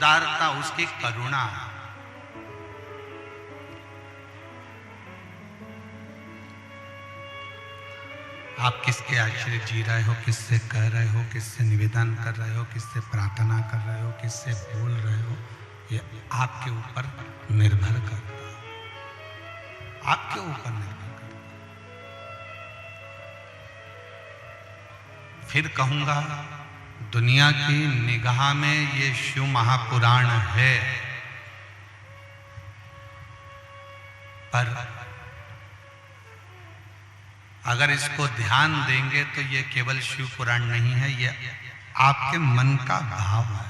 उदारता, उसकी करुणा। आप किसके आश्रय जी रहे हो, किससे कह रहे हो, किससे निवेदन कर रहे हो, किससे प्रार्थना कर रहे हो, किससे बोल रहे हो, ये आपके ऊपर निर्भर करता है, आपके ऊपर निर्भर करता है। फिर कहूंगा, दुनिया की निगाह में ये शिव महापुराण है, पर अगर इसको ध्यान देंगे तो ये केवल शिव पुराण नहीं है, ये आपके मन का भाव है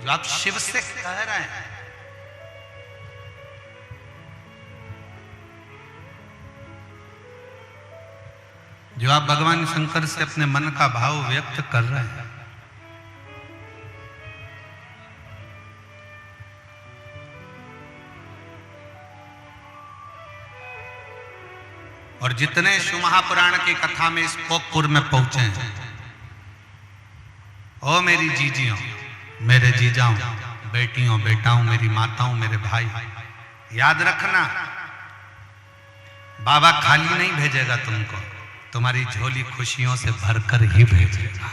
जो आप शिव से कह रहे हैं। जो आप भगवान शंकर से अपने मन का भाव व्यक्त कर रहे हैं। और जितने शिव महापुराण की कथा में इस कोकपुर में पहुंचे हैं, ओ मेरी जीजियों, मेरे जीजाओं, बेटियों, बेटाओं, मेरी माताओं, मेरे भाई, याद रखना, बाबा खाली नहीं भेजेगा तुमको, तुम्हारी झोली खुशियों से भरकर ही भेजेगा।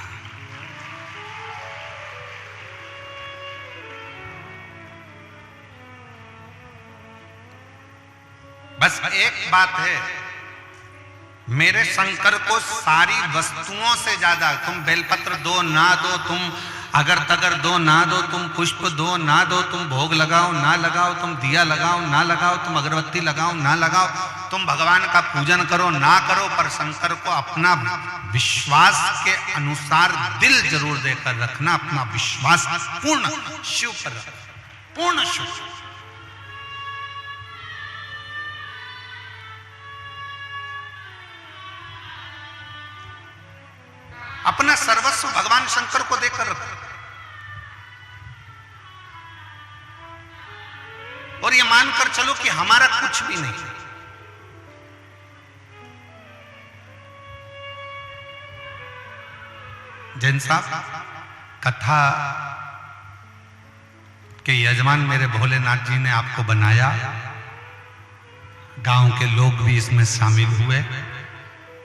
बस एक बात है, मेरे शंकर को सारी वस्तुओं से ज्यादा, तुम बेलपत्र दो ना दो, तुम अगर तगर दो ना दो, तुम पुष्प दो ना दो, तुम भोग लगाओ ना लगाओ, तुम दिया लगाओ ना लगाओ, तुम अगरबत्ती लगाओ ना लगाओ, तुम भगवान का पूजन करो ना करो, पर शंकर को अपना विश्वास के अनुसार दिल जरूर देकर रखना, अपना विश्वास पूर्ण शिव पर रखना, पूर्ण शिव। अपना सर्वस्व भगवान शंकर को देकर रखो। और ये मानकर चलो कि हमारा कुछ भी नहीं। जैन साहब, कथा के यजमान मेरे भोलेनाथ जी ने आपको बनाया, गांव के लोग भी इसमें शामिल हुए,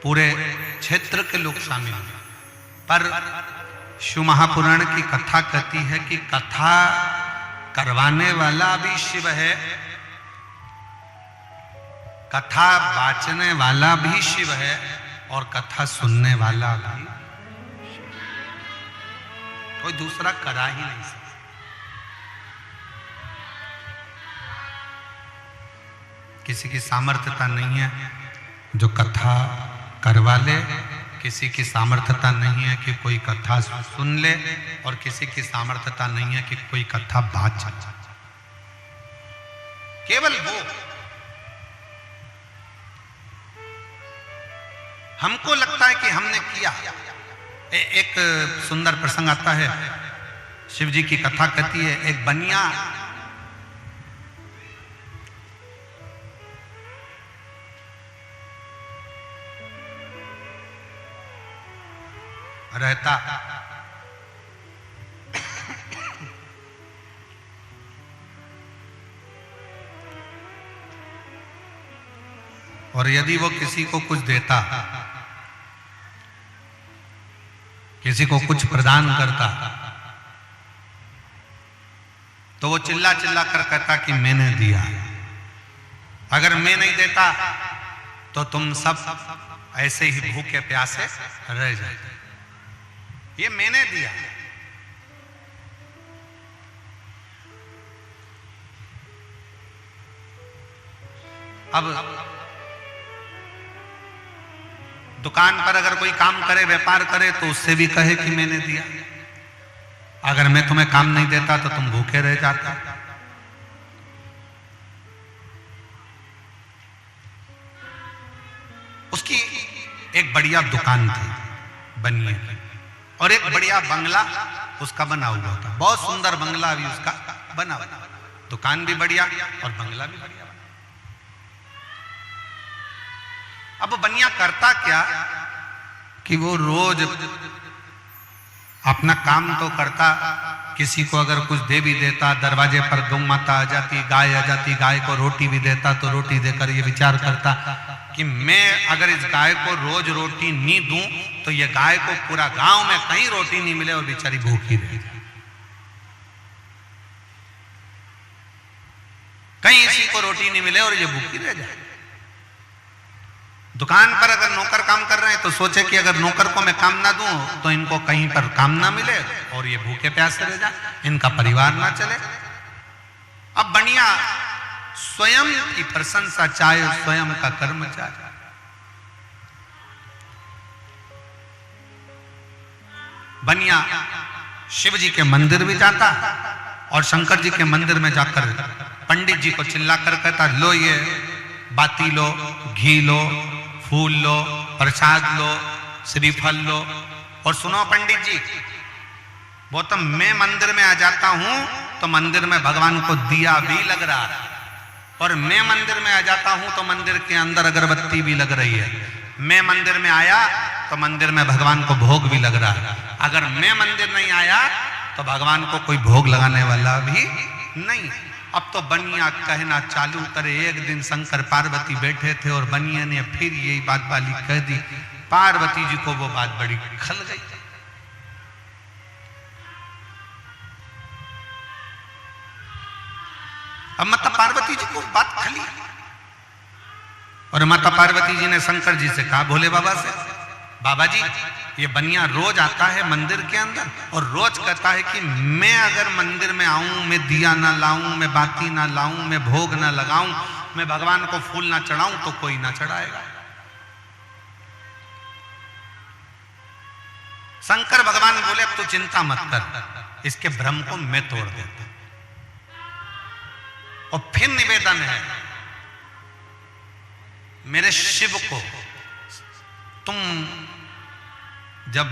पूरे क्षेत्र के लोग शामिल हुए, पर शिव महापुराण की कथा कहती है कि कथा करवाने वाला भी शिव है, कथा बाचने वाला भी शिव है, और कथा सुनने वाला भी कोई दूसरा करा ही नहीं सकता। किसी की सामर्थ्यता नहीं है जो कथा करवा ले, किसी की सामर्थ्यता नहीं है कि कोई कथा सुन ले, और किसी की सामर्थ्यता नहीं है कि कोई कथा बाच। केवल वो, हमको लगता है कि हमने किया। एक सुंदर प्रसंग आता है, शिव जी की कथा कहती है, एक बनिया रहता, और यदि वो किसी को कुछ देता, किसी को कुछ प्रदान करता, तो वो चिल्ला चिल्ला कर कहता कि मैंने दिया। अगर मैं नहीं देता तो तुम सब ऐसे ही भूखे प्यासे रह जाते। ये मैंने दिया। अब दुकान पर अगर कोई काम करे, व्यापार करे, तो उससे भी कहे कि मैंने दिया। अगर मैं तुम्हें काम नहीं देता तो तुम भूखे रह जाते। उसकी एक बढ़िया दुकान थी बनिए की, और एक बढ़िया बंगला उसका बना हुआ था, बहुत सुंदर बंगला भी उसका बना हुआ, दुकान भी बढ़िया और बंगला भी बढ़िया। अब बनिया करता क्या कि वो रोज अपना काम तो करता, किसी को अगर कुछ दे भी देता, दरवाजे पर गौ माता आ जाती, गाय आ जाती, गाय को रोटी भी देता तो रोटी देकर ये विचार करता कि मैं अगर इस गाय को रोज रोटी नहीं दूं तो ये गाय को पूरा गांव में कहीं रोटी नहीं मिले और बेचारी भूखी रह जाए, कहीं इसी को रोटी नहीं मिले और ये भूखी रह जाए। दुकान पर अगर नौकर काम कर रहे हैं तो सोचे कि अगर नौकर को मैं काम ना दूं तो इनको कहीं पर काम ना मिले और ये भूखे प्यासे रह जाए, इनका परिवार ना चले। अब बनिया स्वयं की प्रशंसा चाहे, स्वयं का कर्म चाहे। बनिया शिव जी के मंदिर भी जाता और शंकर जी के मंदिर में जाकर पंडित जी को चिल्लाकर कहता, लो ये बाती लो, घी लो, फूल लो, प्रसाद लो, श्रीफल लो। और सुनो पंडित जी, वो तो मैं मंदिर में आ जाता हूं तो मंदिर में भगवान को दिया भी लग रहा है, और मैं मंदिर में आ जाता हूं तो मंदिर के अंदर अगरबत्ती भी लग रही है। मैं मंदिर में आया तो मंदिर में भगवान को भोग भी लग रहा है। अगर मैं मंदिर नहीं आया तो भगवान को कोई भोग लगाने वाला भी नहीं। अब तो बनिया कहना चालू करे, एक दिन शंकर पार्वती बैठे थे और बनिया ने फिर यही बात वाली कह दी। पार्वती जी को वो बात बड़ी खल गई। अब माता पार्वती जी को बात खली और माता पार्वती जी ने शंकर जी से कहा, भोले बाबा से, बाबा जी ये बनिया रोज आता है मंदिर के अंदर और रोज कहता है कि मैं अगर मंदिर में आऊं, मैं दिया ना लाऊं, मैं बाती ना लाऊं, मैं भोग ना लगाऊं, मैं भगवान को फूल ना चढ़ाऊं तो कोई ना चढ़ाएगा। शंकर भगवान बोले, अब तू चिंता मत कर, इसके भ्रम को मैं तोड़ देता। और फिर निवेदन है, मेरे शिव को तुम जब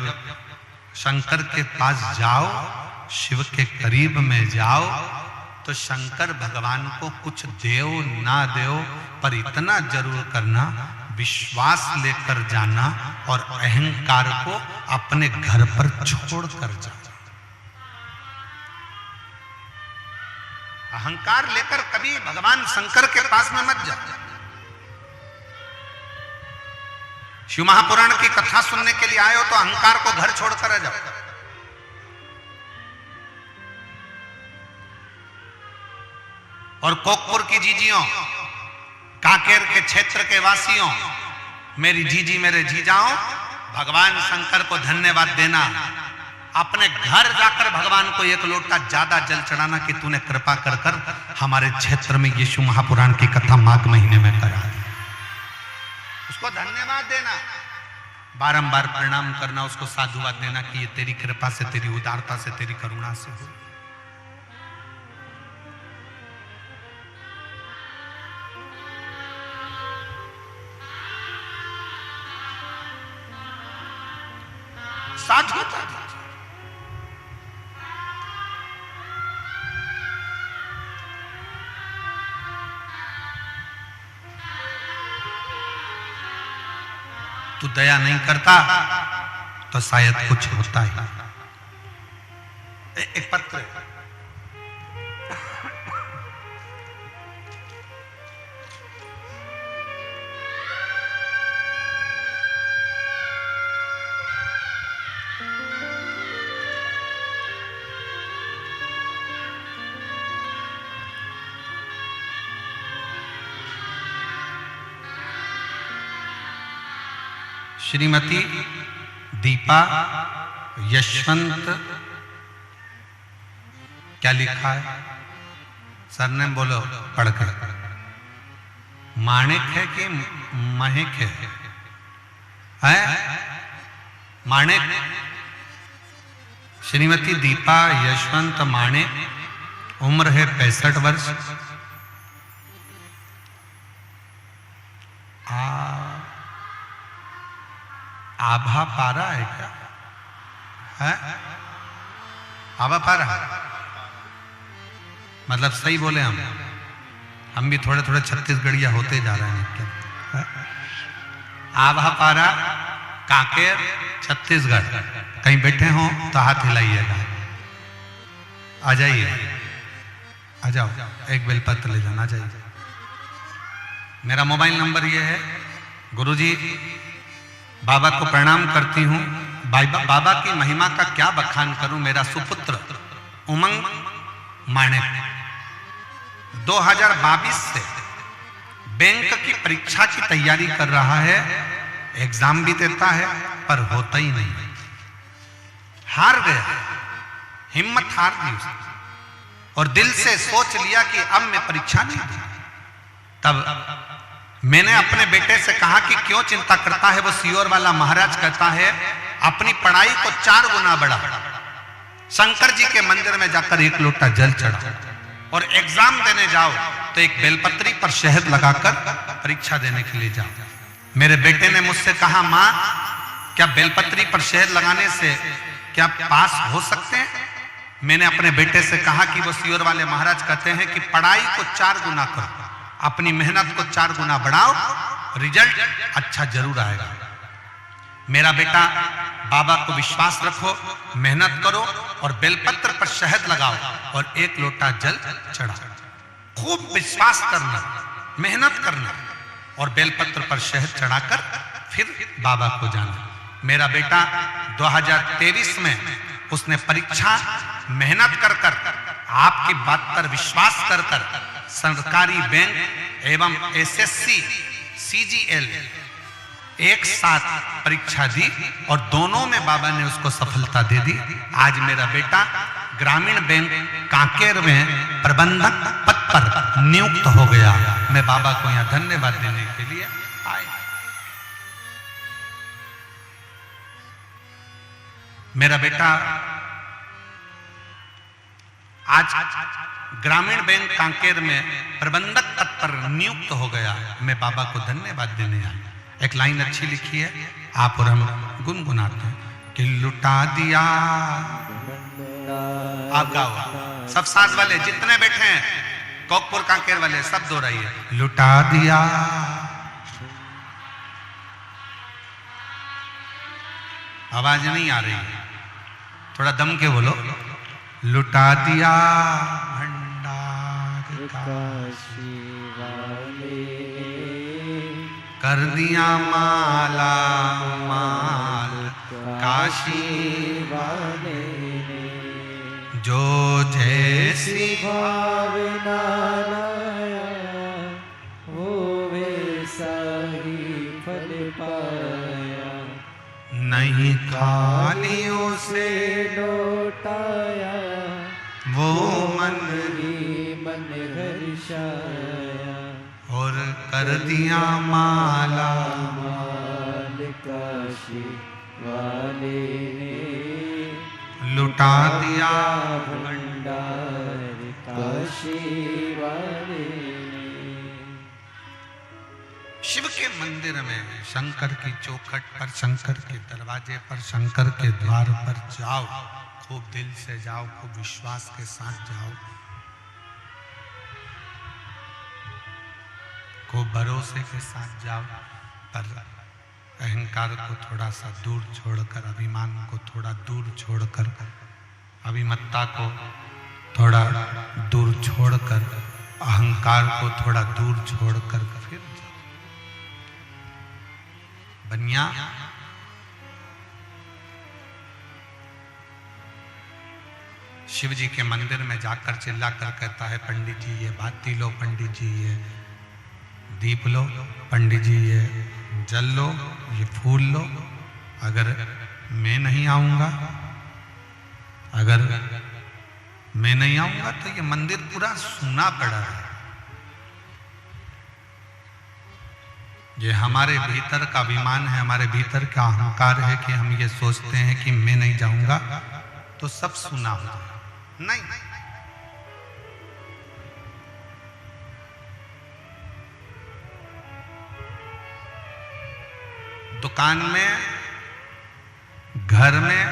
शंकर के पास जाओ, शिव के करीब में जाओ, तो शंकर भगवान को कुछ देओ ना देओ, पर इतना जरूर करना, विश्वास लेकर जाना और अहंकार को अपने घर पर छोड़ कर जाना। अहंकार लेकर कभी भगवान शंकर के पास में मत जाओ। शिव महापुराण की कथा सुनने के लिए आए हो तो अहंकार को घर छोड़कर आ जाओ। और कोकपुर की जीजियों, काकेर के क्षेत्र के वासियों, मेरी जीजी मेरे जीजाओं, भगवान शंकर को धन्यवाद देना। अपने घर जाकर भगवान को एक लोटा ज्यादा जल चढ़ाना कि तूने कृपा कर कर हमारे क्षेत्र में ये शिव महापुराण की कथा माघ महीने में करा दी। उसको धन्यवाद देना, बारंबार प्रणाम करना, उसको साधुवाद देना कि ये तेरी कृपा से, तेरी उदारता से, तेरी करुणा से हो। साधुता तू दया नहीं करता तो शायद कुछ होता ही। एक पत्र श्रीमती दीपा यशवंत, क्या लिखा है सरनेम बोलो पढ़कर। माणिक है कि महक है? माणिक। श्रीमती दीपा यशवंत माणिक, उम्र है 65 वर्ष। आभा पारा है क्या है? आभा पारा मतलब सही बोले हम भी थोड़े थोड़े छत्तीसगढ़िया होते जा रहे हैं। आभा पारा, कांकेर, छत्तीसगढ़। कहीं बैठे हो तो हाथ हिलाइएगा। आ जाइए, आ जाओ, एक बेलपत्र ले जाना, आ जाइए। मेरा मोबाइल नंबर ये है। गुरुजी, बाबा को प्रणाम करती हूँ। बाबा की महिमा का क्या बखान करूं। मेरा सुपुत्र उमंग माणिक 2022 से बैंक की परीक्षा की तैयारी कर रहा है। एग्जाम भी देता है पर होता ही नहीं, हार गया, हिम्मत हार दी उसने और दिल से सोच लिया कि अब मैं परीक्षा नहीं दूंगा। तब मैंने अपने बेटे से कहा कि क्यों चिंता करता है। वो सीहोर वाला महाराज कहता है अपनी पढ़ाई को 4 गुना बढ़ा, शंकर जी के मंदिर में जाकर 1 लोटा जल चढ़ा और एग्जाम देने जाओ तो एक बेलपत्री पर शहद लगाकर परीक्षा देने के लिए जाओ। मेरे बेटे ने मुझसे कहा, मां क्या बेलपत्री पर शहद लगाने से क्या पास हो सकते हैं? मैंने अपने बेटे से कहा कि वो सीहोर वाले महाराज कहते हैं कि पढ़ाई को 4 गुना करो, अपनी मेहनत को 4 गुना बढ़ाओ, रिजल्ट अच्छा जरूर आएगा। मेरा बेटा, बाबा को विश्वास रखो, मेहनत करो और बेलपत्र पर शहद लगाओ और 1 लोटा जल चढ़ाओ। खूब विश्वास करना, मेहनत करना और बेलपत्र पर शहद चढ़ाकर फिर बाबा को जाना। मेरा बेटा 2023 में उसने परीक्षा मेहनत कर कर, आपकी बात पर विश्वास कर कर सरकारी बैंक एवं एसएससी सीजीएल एक साथ परीक्षा दी और दोनों में बाबा ने उसको सफलता दे दी। आज मेरा बेटा ग्रामीण बैंक कांकेर में प्रबंधक पद पर नियुक्त हो गया। मैं बाबा को यहां धन्यवाद देने के लिए आया। मेरा बेटा आज ग्रामीण बैंक कांकेर में प्रबंधक पद पर नियुक्त हो गया। मैं बाबा को धन्यवाद देने आया। एक लाइन अच्छी लिखी है, आप और हम गुनगुनाते हैं कि लुटा दिया। आप गाओ, सब साथ वाले जितने बैठे हैं, कोकपुर कांकेर वाले सब दोहराइए, लुटा दिया। आवाज नहीं आ रही है, थोड़ा दम के बोलो। लुटा दिया भंडार काशी वाले, कर दिया माला माल काशी वाले, जो जैसी भावना लाया वो वैसा ही फल पाया, नहीं खालियों से लौटाया वो मन ही मन हर्षाया, और कर दिया माला माल काशी वाले ने, लुटा दिया भंडार काशी वाले ने। शिव के मंदिर में शंकर की चौखट पर, शंकर के दरवाजे पर, शंकर के द्वार पर जाओ, खूब दिल से जाओ, खूब विश्वास के साथ जाओ, खूब भरोसे के साथ जाओ, पर अहंकार को थोड़ा सा दूर छोड़कर, अभिमान को थोड़ा दूर छोड़कर, अभिमत्ता को थोड़ा दूर छोड़कर, अहंकार को थोड़ा दूर छोड़कर फिर बनिया शिव जी के मंदिर में जाकर चिल्लाकर कहता है, पंडित जी ये बाती लो, पंडित जी ये दीप लो, पंडित जी ये जल लो, ये फूल लो। अगर मैं नहीं आऊंगा, अगर मैं नहीं आऊंगा तो ये मंदिर पूरा सूना पड़ा है। ये हमारे भीतर का अभिमान है, हमारे भीतर का अहंकार है कि हम ये सोचते हैं कि मैं नहीं जाऊंगा तो सब सूना हो जाए। नहीं, दुकान में, घर में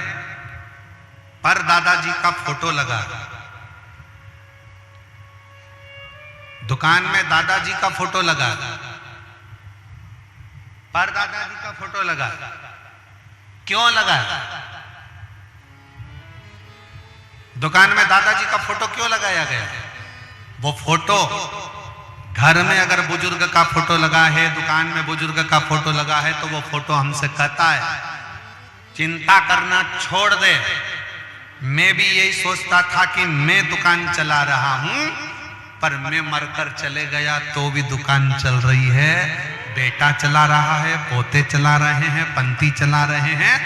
पर दादाजी का फोटो लगा, दुकान में दादाजी का फोटो लगा, पर दादाजी का फोटो लगा, क्यों लगा? दुकान में दादाजी का फोटो क्यों लगाया गया? वो फोटो घर में अगर बुजुर्ग का फोटो लगा है, दुकान में बुजुर्ग का फोटो लगा है, तो वो फोटो हमसे कहता है चिंता करना छोड़ दे। मैं भी यही सोचता था कि मैं दुकान चला रहा हूं, पर मैं मरकर चले गया तो भी दुकान चल रही है। बेटा चला रहा है, पोते चला रहे हैं, पंती चला रहे हैं,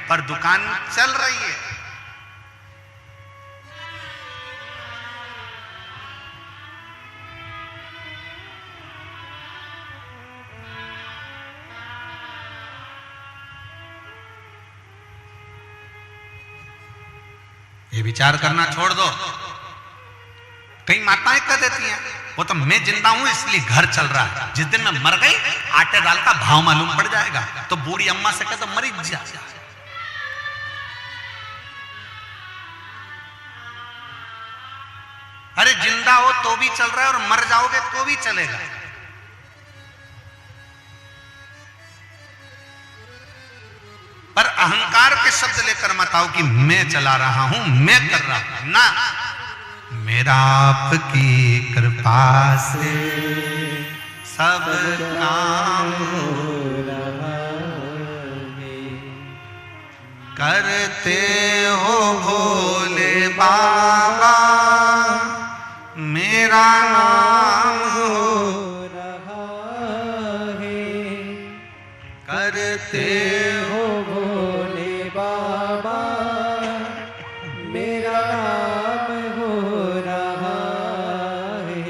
पर दुकान चल रही है। ये विचार करना छोड़ दो। कई माताएं कह देती हैं वो तो मैं जिंदा हूं इसलिए घर चल रहा है, जिस दिन मैं मर गई आटे दाल का भाव मालूम पड़ जाएगा तो बूढ़ी अम्मा से कहते मरीज जा। अरे जिंदा हो तो भी चल रहा है और मर जाओगे तो भी चलेगा। पर अहंकार के शब्द लेकर मत आओ कि मैं चला रहा हूं, मैं कर रहा हूं ना। मेरा आपकी कृपा से सब काम हो रहा है। करते हो भोले बाबा मेरा नाम हो रहा है। करते हो भोले बाबा मेरा नाम हो रहा है।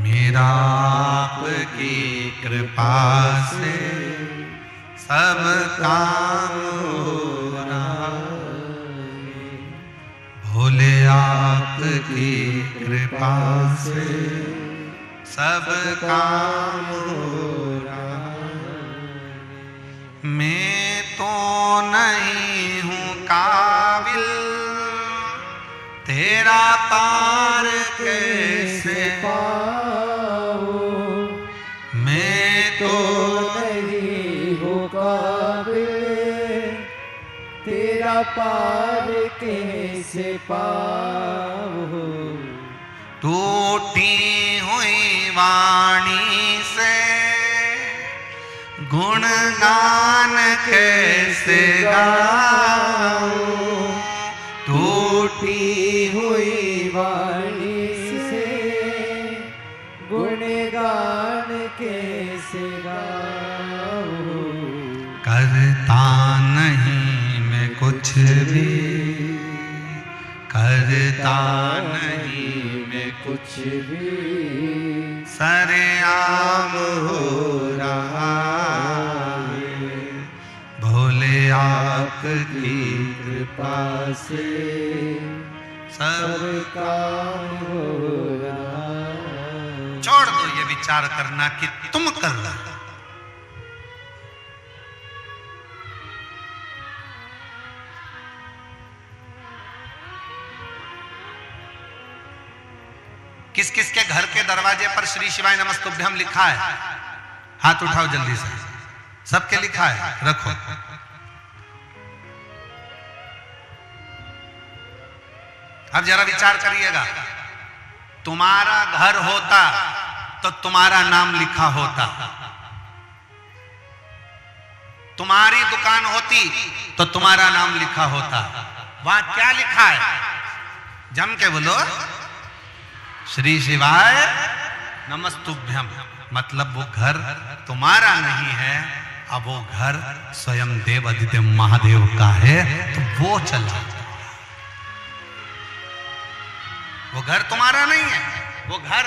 मेरा आपकी कृपा से सब काम हो रहा है। भोले आपकी कृपा से सब काम हो रहा है। मैं तो नहीं हूं काबिल तेरा पार कैसे पाओ। मैं तो नहीं हो काबिल तेरा पार कैसे पाओ। टूटी हुई वाणी से गुणगान कैसे गाऊं। टूटी हुई वाणी से गुणगान कैसे गाऊं। करता नहीं मैं कुछ भी, करता नहीं मैं कुछ भी सरेआम हो रहा है। भोले आपकी कृपा से सब काम हो रहा है। छोड़ दो ये विचार करना कि तुम कर रहे हो। किस किस के घर के दरवाजे पर श्री शिवाय नमस्तुभ्यम लिखा है? हाथ उठाओ जल्दी से। सबके लिखा है, रखो। अब जरा विचार करिएगा, तुम्हारा घर होता तो तुम्हारा नाम लिखा होता, तुम्हारी दुकान होती तो तुम्हारा नाम लिखा होता। वहां क्या लिखा है? जम के बोलो, श्री शिवाय नमस्तुभ्यम। मतलब वो घर तुम्हारा नहीं है, अब वो घर स्वयं देव आदित्य महादेव का है, तो वो चला। वो घर तुम्हारा नहीं है, वो घर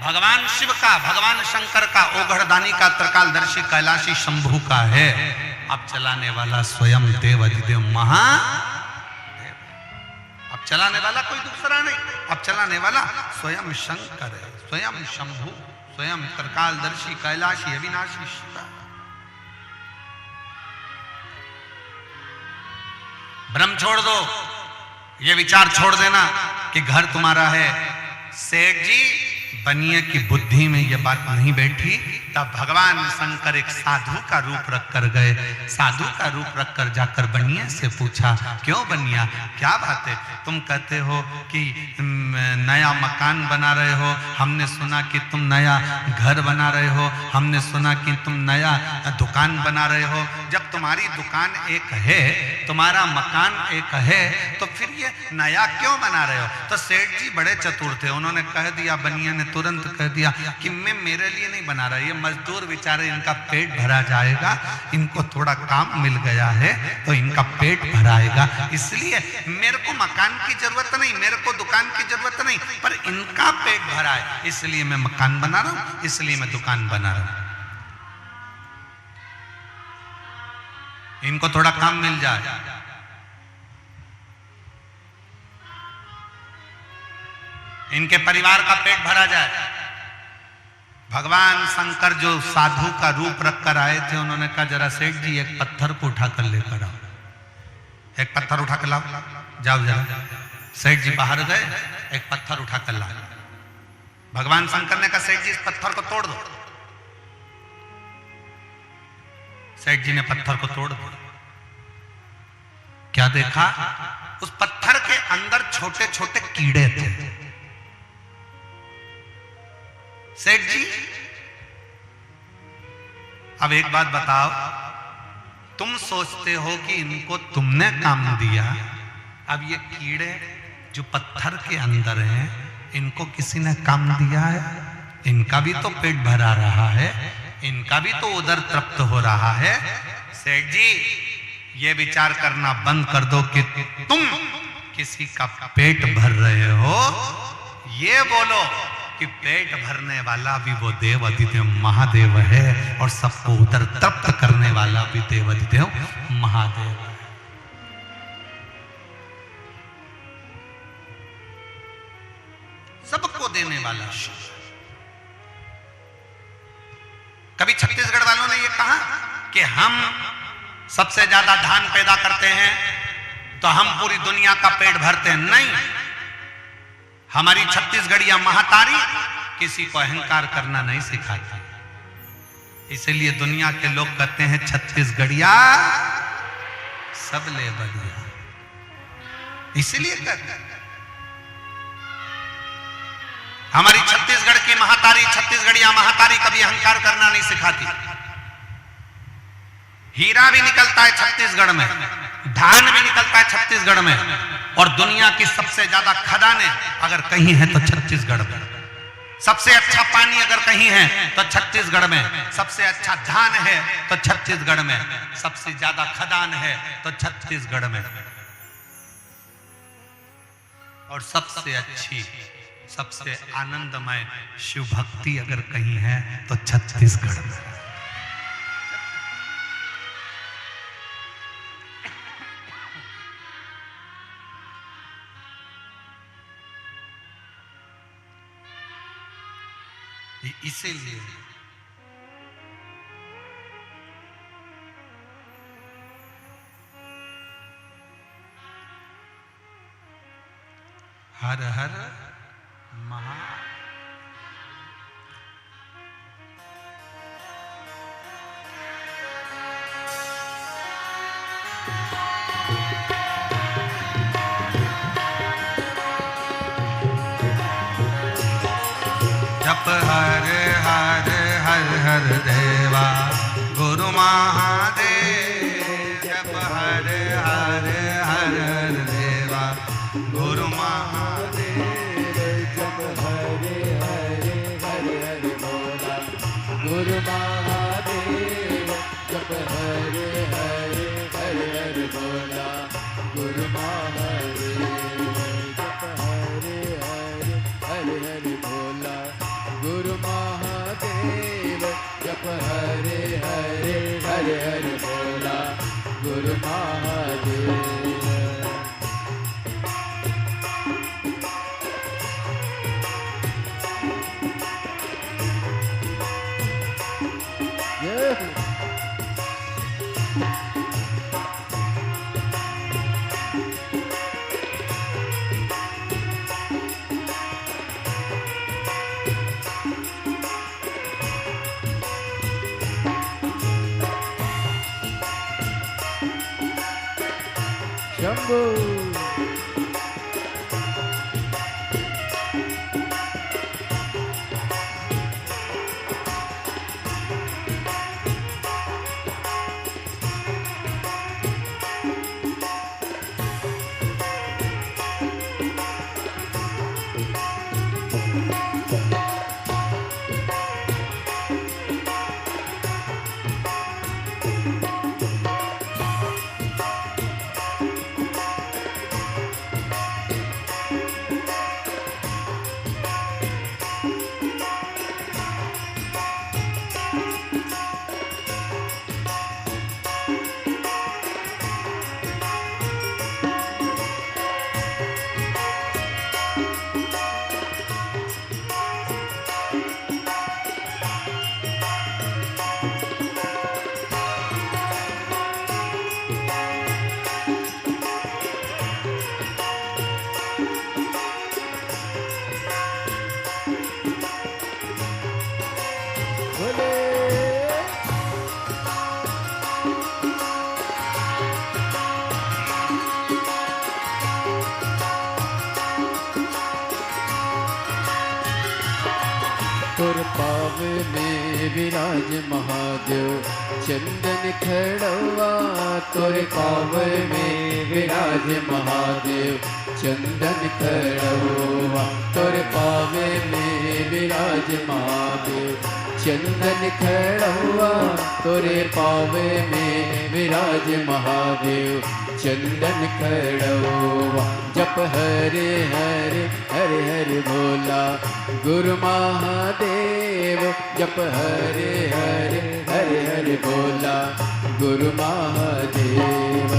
भगवान शिव का, भगवान शंकर का, ओघड़दानी का, त्रिकालदर्शी कैलाशी शंभू का है। अब चलाने वाला स्वयं देव आदित्य महादेव। अब चलाने वाला कोई दूसरा नहीं, अब चलाने वाला स्वयं शंकर है, स्वयं शंभू, स्वयं त्रिकालदर्शी कैलाशी अविनाशी शिव। भ्रम छोड़ दो, ये विचार छोड़ देना कि घर तुम्हारा है। सेठ जी बनिए की बुद्धि में ये बात नहीं बैठी। तब भगवान शंकर एक साधु का रूप रख कर गए। साधु का रूप रख कर जाकर बनिया से पूछा, क्यों बनिया, क्या बात है? तुम कहते हो कि नया मकान बना रहे हो, हमने सुना कि तुम नया घर बना रहे हो, हमने सुना कि तुम नया दुकान बना रहे हो। जब तुम्हारी दुकान एक है, तुम्हारा मकान एक है, तो फिर ये नया क्यों बना रहे हो? तो सेठ जी बड़े चतुर थे, उन्होंने कह दिया, बनिया ने तुरंत कह दिया कि मैं मेरे लिए नहीं बना रहा, ये मजदूर बेचारे, इनका पेट भरा जाएगा, इनको थोड़ा काम मिल गया है तो इनका पेट भराएगा, इसलिए मेरे को मकान की जरूरत नहीं, मेरे को दुकान की जरूरत नहीं, पर इनका पेट भरा है इसलिए मैं मकान बना रहा हूं, इसलिए मैं दुकान बना रहा हूं, इनको थोड़ा काम मिल जाए। इनके परिवार का पेट भरा जाए। भगवान शंकर जो साधु का रूप रख कर आए थे, उन्होंने कहा, जरा सेठ जी एक पत्थर को उठा कर लेकर आओ, एक पत्थर उठा कर लाओ, जाओ जरा। सेठ जी बाहर गए, एक पत्थर उठा कर लाए। भगवान शंकर ने कहा, सेठ जी इस पत्थर को तोड़ दो। सेठ जी ने पत्थर को तोड़ दिया। क्या देखा? उस पत्थर के अंदर छोटे छोटे कीड़े थे। सेठ जी, अब एक बात बताओ, तुम सोचते हो कि इनको तुमने काम दिया, अब ये कीड़े जो पत्थर के अंदर हैं, इनको किसी ने काम दिया है? इनका भी तो पेट भरा रहा है, इनका भी तो उदर तृप्त हो रहा है। सेठ जी, ये विचार करना बंद कर दो कि तुम किसी का पेट भर रहे हो, ये बोलो कि पेट भरने वाला भी वो देव अधिदेव महादेव है, और सबको उदर तृप्त करने वाला भी देव अधिदेव महादेव है। सबको देने वाला शिव। कभी छत्तीसगढ़ वालों ने ये कहा कि हम सबसे ज्यादा धान पैदा करते हैं तो हम पूरी दुनिया का पेट भरते हैं। नहीं, हमारी छत्तीसगढ़िया महातारी किसी को अहंकार करना नहीं सिखाती, इसलिए दुनिया के लोग कहते हैं छत्तीसगढ़िया सब ले बढ़िया, इसीलिए कहते हैं। हमारी छत्तीसगढ़ की महातारी, छत्तीसगढ़िया महातारी कभी अहंकार करना नहीं सिखाती। हीरा भी निकलता है छत्तीसगढ़ में, धान भी निकलता है छत्तीसगढ़ में, और दुनिया की सबसे ज्यादा खदानें अगर कहीं है तो छत्तीसगढ़ में। सबसे अच्छा पानी अगर कहीं है तो छत्तीसगढ़ में, सबसे अच्छा धान है तो छत्तीसगढ़ में, सबसे ज्यादा खदान है तो छत्तीसगढ़ में, और सबसे अच्छी, सबसे आनंदमय शिव भक्ति अगर कहीं है तो छत्तीसगढ़ में। इसीलिए हर हर महा जप हर हर हर हर देवा गुरु महादेव, जप हर हर हर हर देवा गुरु महादेव, जप हरे हरे हरे हरे बोला गुरु महादेव, जप हरे हरे हरे हरे बोला गुरु महादेव, जप हरे हरे हरे हरे बोला गुरु महादेव, जप हरे हरे हरे हरे बोला गुरु महादेव। शंभू। तुर पाव में विराज महादेव चंदन खड़वा। तुर पाव में विराज महादेव चंदन खड़वा। तुर पाव में विराज महादेव चंदन खड़वा। तुरे पाव में विराज महादेव चंदन खड़वा। जप हरे हरे हरे हरे भोला गुरु महादेव। जप हरे हरे हरे हरे भोला गुरु महादेव।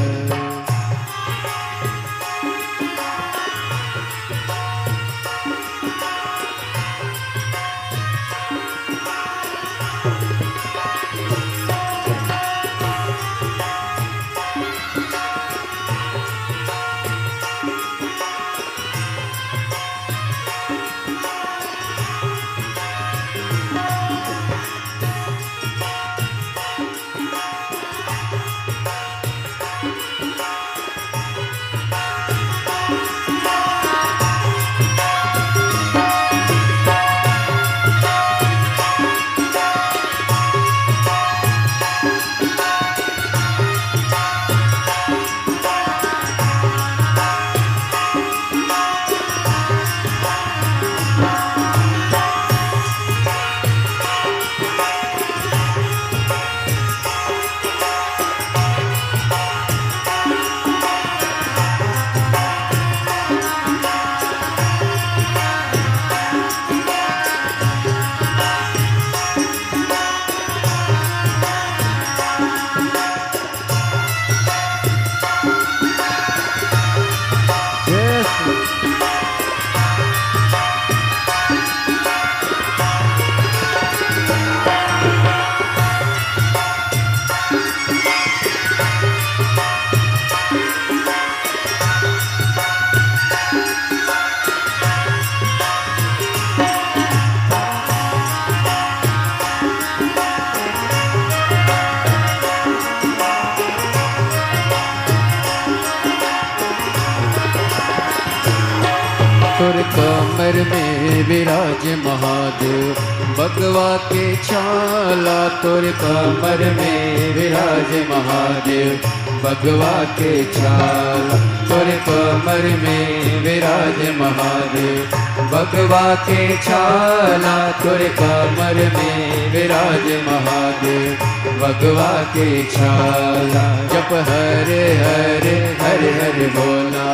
तुर कमर में विराज महादेव भगवा के छाला। तुर कमर में विराज महादेव भगवा के छाला। तुर कमर में विराज महादेव भगवा के छाला। तुर कमर में विराज महादेव भगवा के छाला। जप हरे हरे हरे हरे भोला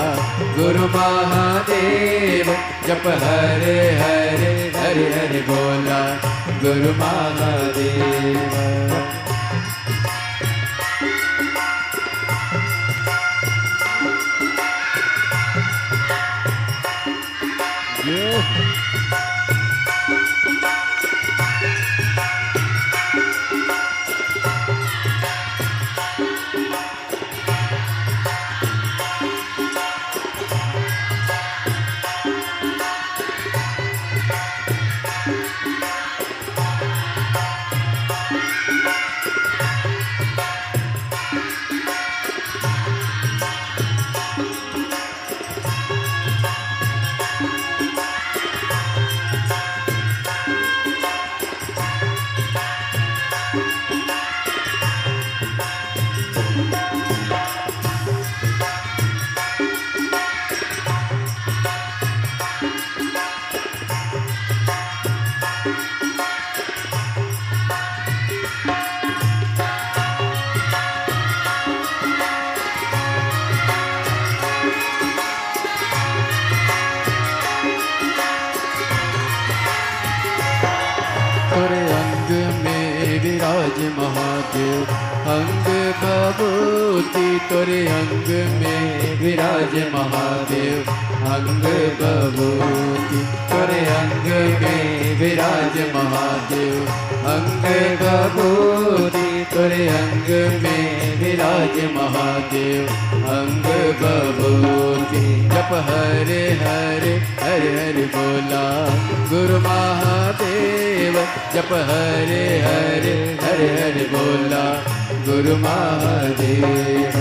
गुरु महादेव। जप हरे हरे हरे हरे भोला गुरु महादेव। महादेव अंग बभूति तोरे अंग में विराज महादेव अंग बभूति तोरे अंग में विराज महादेव अंग बभूति तोरे अंग में विराज महादेव अंग बभूति जप हरे हरे हरे हरे बोला गुरु महादेव जप हरे हरे हरे हरे बोला गुरु महादेव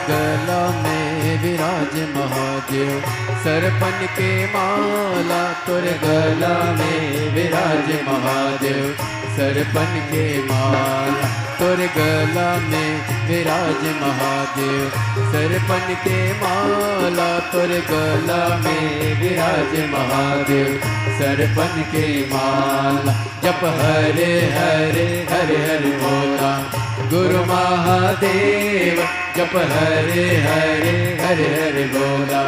गला में विराज महादेव सरपन के माला तुर गला में विराज महादेव सरपन के माला तुर गला में विराज महादेव सरपन के माला तुर गला में विराज महादेव सरपन के माला जप हरे हरे हरे हरे बोला गुरु महादेव जप हरे हरे हरे हरे बोला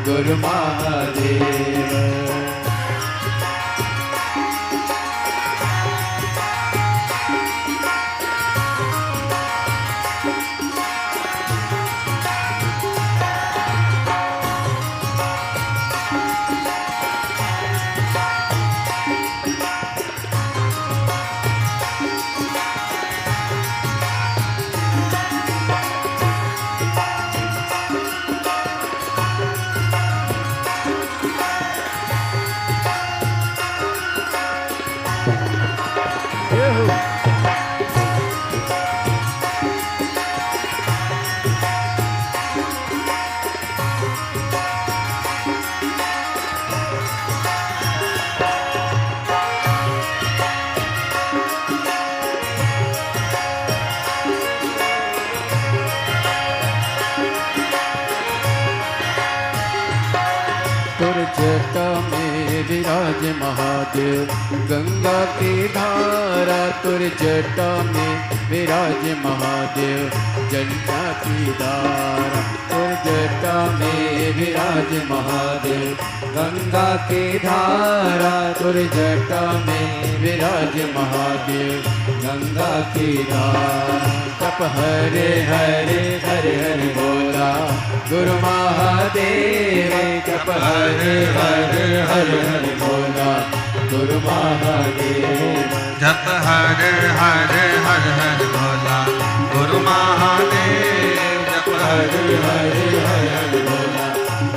गुरु महादेव जटा में विराज महादेव गंगा की धारा तुर जटा में विराज महादेव जटा की धारा तुर जटा में विराज महादेव गंगा की धारा तुर जटा में विराज महादेव गंगा की धारा जप हरे हरे हरे हरे बोला गुरु महादेव जप हरे हरे हरे हरे बोला गुरु महादेव जप हरे हरे हरे हरे बोला गुरु महादेव जप हरे हरे हरे हरे बोला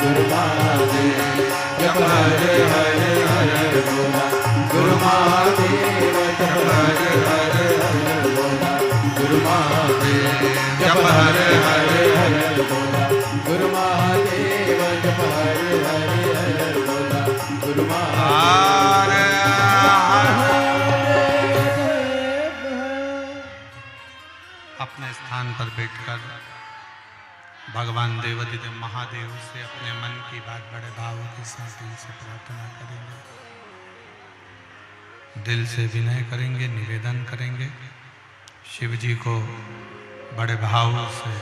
गुरु महादेव जप हरे हरे हरे हरे बोला गुरु महादेव जप हरे हरे हरे हरे बोला गुरु महादेव जप हरे हरे हरे हरे बोला गुरु महादेव जप हरे हरे हरे हरे बोला गुरु महादेव अपने स्थान पर बैठकर भगवान देवाधिदेव महादेव से अपने मन की बात बड़े भाव के साथ दिल से प्रार्थना करेंगे, दिल से विनय करेंगे, निवेदन करेंगे। शिव जी को बड़े भाव से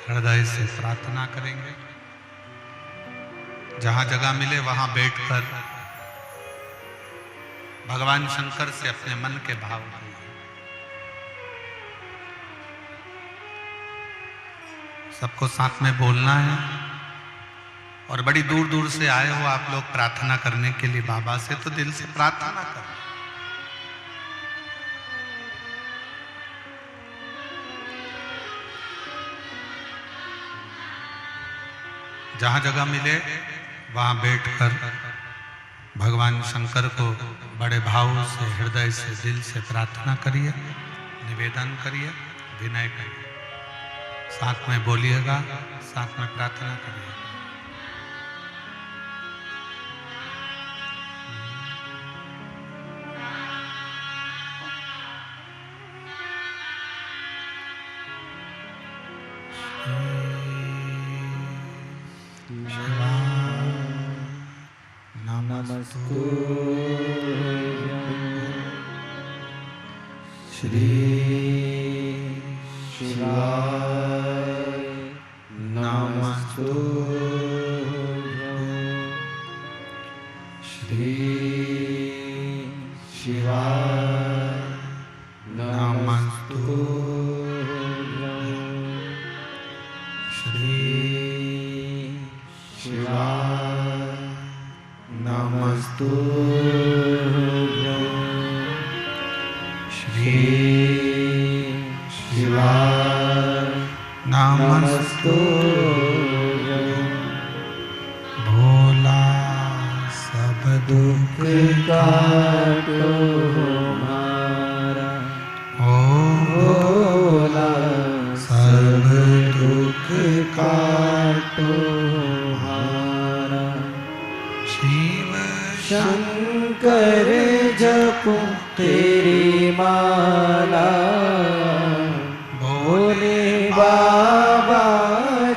हृदय से प्रार्थना करेंगे। जहां जगह मिले वहां बैठकर भगवान शंकर से अपने मन के भाव सबको साथ में बोलना है। और बड़ी दूर दूर से आए हो आप लोग प्रार्थना करने के लिए बाबा से, तो दिल से प्रार्थना करो। जहां जगह मिले वहां बैठकर भगवान शंकर को बड़े भाव से हृदय से दिल से प्रार्थना करिए, निवेदन करिए, विनय करिए। साथ में बोलिएगा, साथ में प्रार्थना करिएगा। नमस्तु श्री शिवाय नमस्तु श्री शिवाय नमस्तु श्री शिवाय नमस्तु श्री शिवाय नमस्तु भोला सब दुख काटो हमारा ओ भोला सब दुख काटो हमारा शिव शंकर जपो तेरी माला भोले बाबा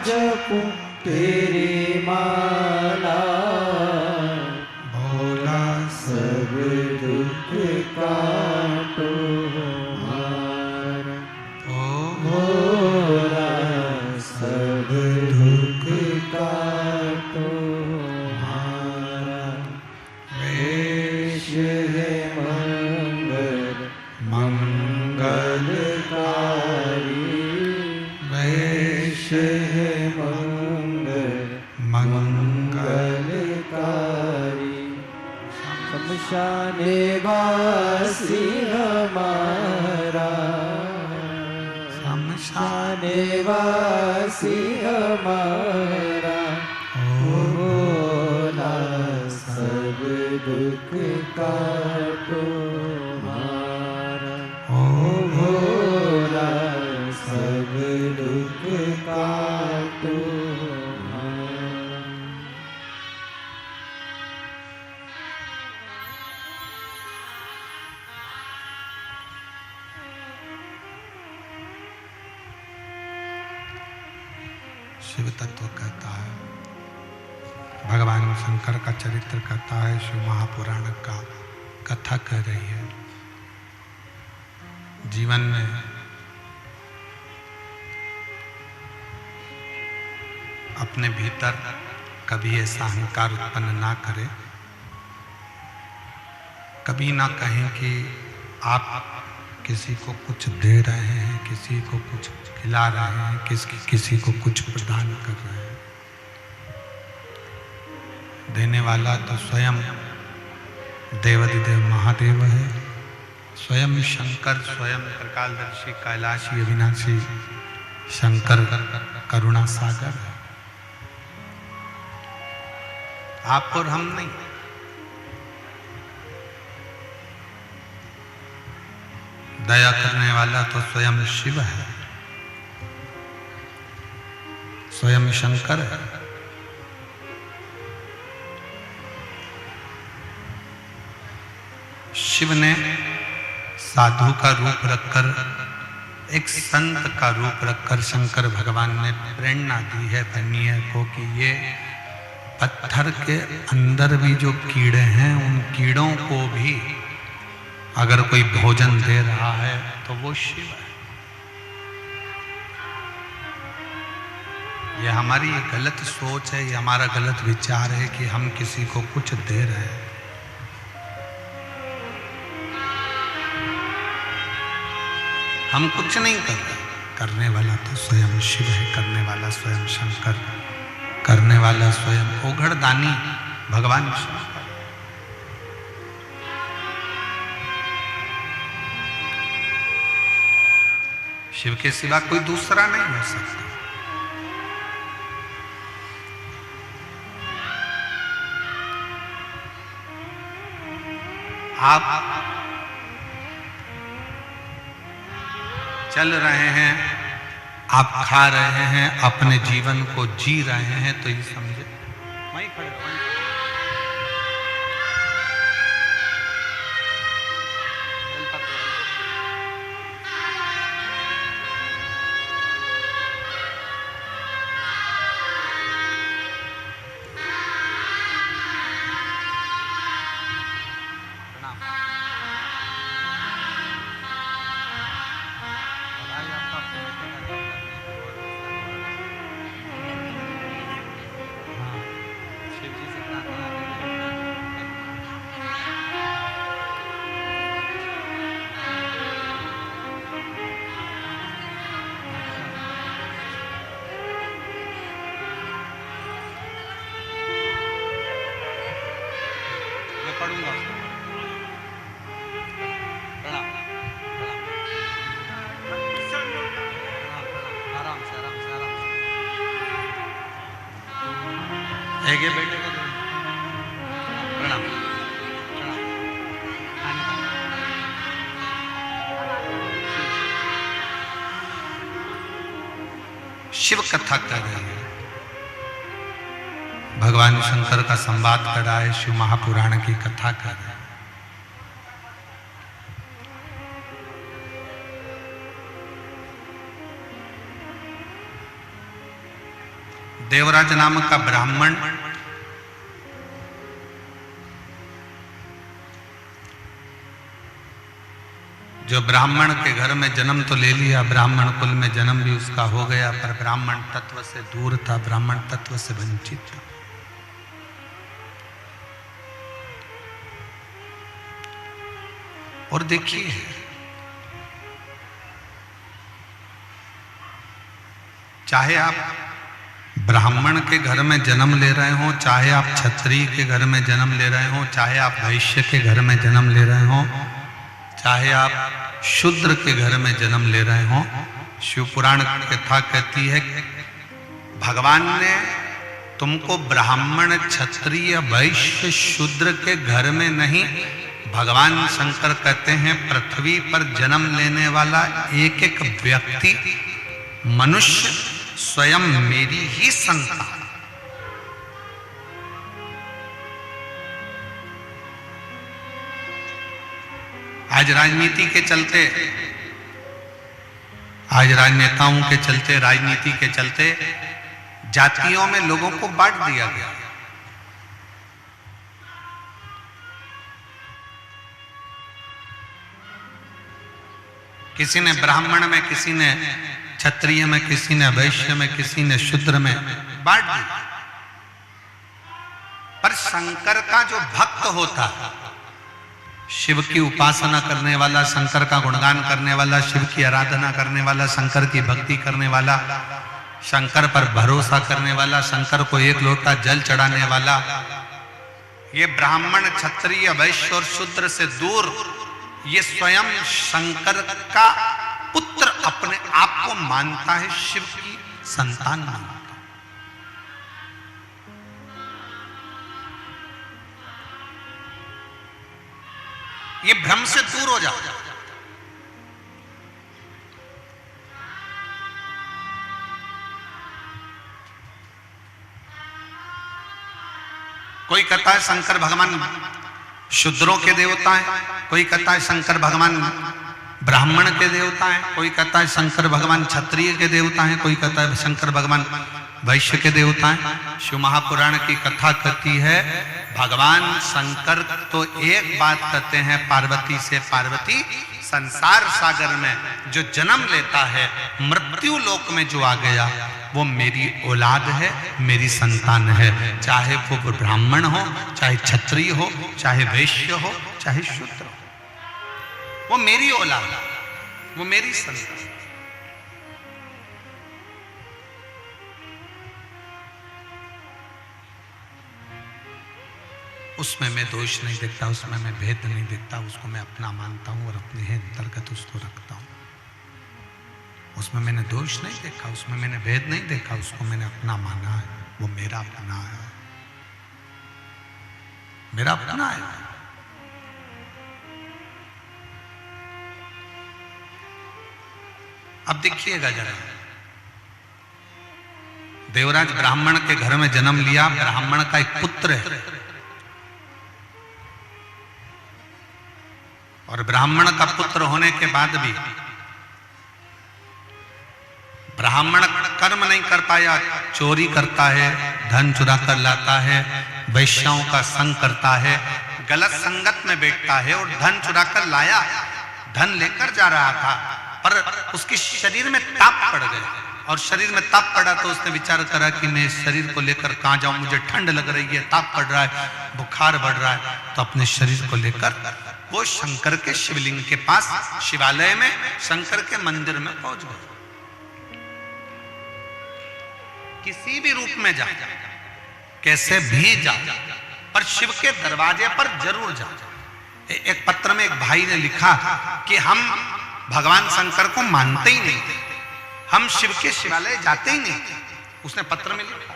जपो तेरी माला भोला सब दुख काटो हमारा ओ भोला सब दुख काटो हमारा वेश है मंगलकारी वेश है मंगलकारी शमशाने वासी हमारा शमशाने वासी हमारा भोला सब दुख काटो हमारा ओ भोला सब दुख काटो हमारा। शिव तत्व कहता है, भगवान शंकर का चरित्र कहता है, शिव महापुराण का कथा कह रही है। जीवन में अपने भीतर कभी ऐसा अहंकार उत्पन्न ना करें, कभी ना कहें कि आप किसी को कुछ दे रहे हैं, किसी को कुछ खिला रहे हैं, किसी को कुछ प्रदान कर रहे हैं। देने वाला तो स्वयं देवाधिदेव महादेव है, स्वयं शंकर, स्वयं त्रिकालदर्शी कैलाशी अविनाशी शंकर करुणा सागर है। आप और हम नहीं। दया करने वाला तो स्वयं शिव है, स्वयं शंकर है। शिव ने साधु का रूप रखकर, एक संत का रूप रखकर शंकर भगवान ने प्रेरणा दी है दुनिया को कि ये पत्थर के अंदर भी जो कीड़े हैं, उन कीड़ों को भी अगर कोई भोजन दे रहा है तो वो शिव है। ये हमारी गलत सोच है, ये हमारा गलत विचार है कि हम किसी को कुछ दे रहे हैं। हम कुछ नहीं कर रहे, करने वाला तो स्वयं शिव है, करने वाला स्वयं शंकर, करने वाला स्वयं ओघड़दानी भगवान शंकर। शिव के सिवा कोई दूसरा नहीं हो सकता। आप चल रहे हैं, आप खा रहे हैं, अपने जीवन को जी रहे हैं, तो ये समझे वहीं खड़े रहो। हैगे बेटे को प्रणाम। शिव कथा कर रहे हैं, भगवान शंकर का संवाद कर रहा है, शिव महापुराण की कथा कर रहे हैं। देवराज नामक का ब्राह्मण जो ब्राह्मण के घर में जन्म तो ले लिया, ब्राह्मण कुल में जन्म भी उसका हो गया, पर ब्राह्मण तत्व से दूर था, ब्राह्मण तत्व से वंचित था। और देखिए चाहे आप ब्राह्मण के घर में जन्म ले रहे हो, चाहे आप क्षत्रिय के घर में जन्म ले रहे हो, चाहे आप वैश्य के घर में जन्म ले रहे हो, चाहे आप शूद्र के घर में जन्म ले रहे हो, शिव पुराण की कथा कहती है भगवान ने तुमको ब्राह्मण क्षत्रिय वैश्य शूद्र के घर में नहीं, भगवान शंकर कहते हैं पृथ्वी पर जन्म लेने वाला एक एक व्यक्ति मनुष्य स्वयं मेरी ही संतान। आज राजनीति के चलते, आज राजनेताओं के चलते, राजनीति के चलते जातियों में लोगों को बांट दिया गया। किसी ने ब्राह्मण में, किसी ने क्षत्रिय में, किसी ने वैश्य में, किसी ने शूद्र में बांट दिया। पर शंकर का जो भक्त होता है, शिव की उपासना करने वाला, शंकर का गुणगान करने वाला, शिव की आराधना करने वाला, शंकर की भक्ति करने वाला, शंकर पर भरोसा करने वाला, शंकर को एक लोटा जल चढ़ाने वाला, ये ब्राह्मण क्षत्रिय वैश्य और शूद्र से दूर, ये स्वयं शंकर का पुत्र अपने आप को मानता है, शिव की संतान मानता है। ये भ्रम से दूर हो जाओ। कोई कहता है शंकर भगवान शूद्रों के देवता हैं, कोई कहता है शंकर भगवान ब्राह्मण के देवता हैं, कोई कहता है शंकर भगवान क्षत्रिय के देवता हैं, कोई कहता है शंकर भगवान वैश्य के देवता हैं। शिव महापुराण की कथा कहती है भगवान शंकर तो एक बात कहते हैं पार्वती से, पार्वती संसार सागर में जो जन्म लेता है, मृत्यु लोक में जो आ गया, वो मेरी औलाद है, मेरी संतान है। चाहे वो ब्राह्मण हो, चाहे क्षत्रिय हो, चाहे वैश्य हो, चाहे शूद्र हो, वो मेरी औलाद, वो मेरी संतान। उसमें मैं दोष नहीं देखता, उसमें मैं भेद नहीं देखता, उसको मैं अपना मानता हूं और अपने ही अंतर्गत उसको रखता हूं। उसमें मैंने दोष नहीं देखा, उसमें मैंने भेद नहीं देखा, उसको मैंने अपना माना है, वो मेरा अपना है, मेरा अपना है। अब देखिएगा जरा, देवराज ब्राह्मण के घर में जन्म लिया, ब्राह्मण का एक पुत्र है, और ब्राह्मण का पुत्र होने के बाद भी ब्राह्मण कर्म नहीं कर पाया, चोरी करता है, धन चुरा कर लाता है, वैश्याओं का संग करता है, गलत संगत में बैठता है और धन चुरा कर लाया, धन लेकर जा रहा था, पर उसके शरीर में ताप पड़ गए, और शरीर में ताप पड़ा तो उसने विचार करा कि मैं इस शरीर को लेकर कहां जाऊं, मुझे ठंड लग रही है, ताप पड़ रहा है, बुखार बढ़ रहा है, तो अपने शरीर को लेकर वो शंकर के शिवलिंग के पास, शिवालय में शंकर के मंदिर में पहुंच गए। किसी भी रूप में जा, कैसे भी जा, पर शिव के दरवाजे पर जरूर जा। एक पत्र में एक भाई ने लिखा कि हम भगवान शंकर को मानते ही नहीं थे, हम शिव के शिवालय जाते ही नहीं थे, उसने पत्र में लिखा।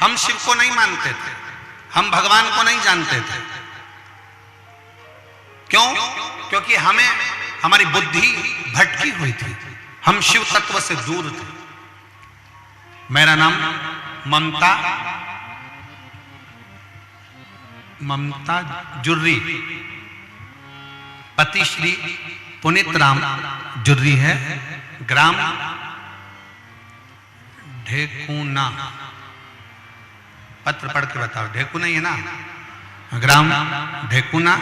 हम शिव को नहीं मानते थे, हम भगवान को नहीं जानते थे। क्यों? क्योंकि हमें हमारी बुद्धि भटकी हुई थी, हम शिव तत्व से दूर थे। मेरा नाम ममता जुर्री, पति श्री पुनीत राम जुर्री है। ग्राम ढेकुना, पत्र पढ़ के बताओ, ढेकुना ही है ना? ग्राम ढेकुना,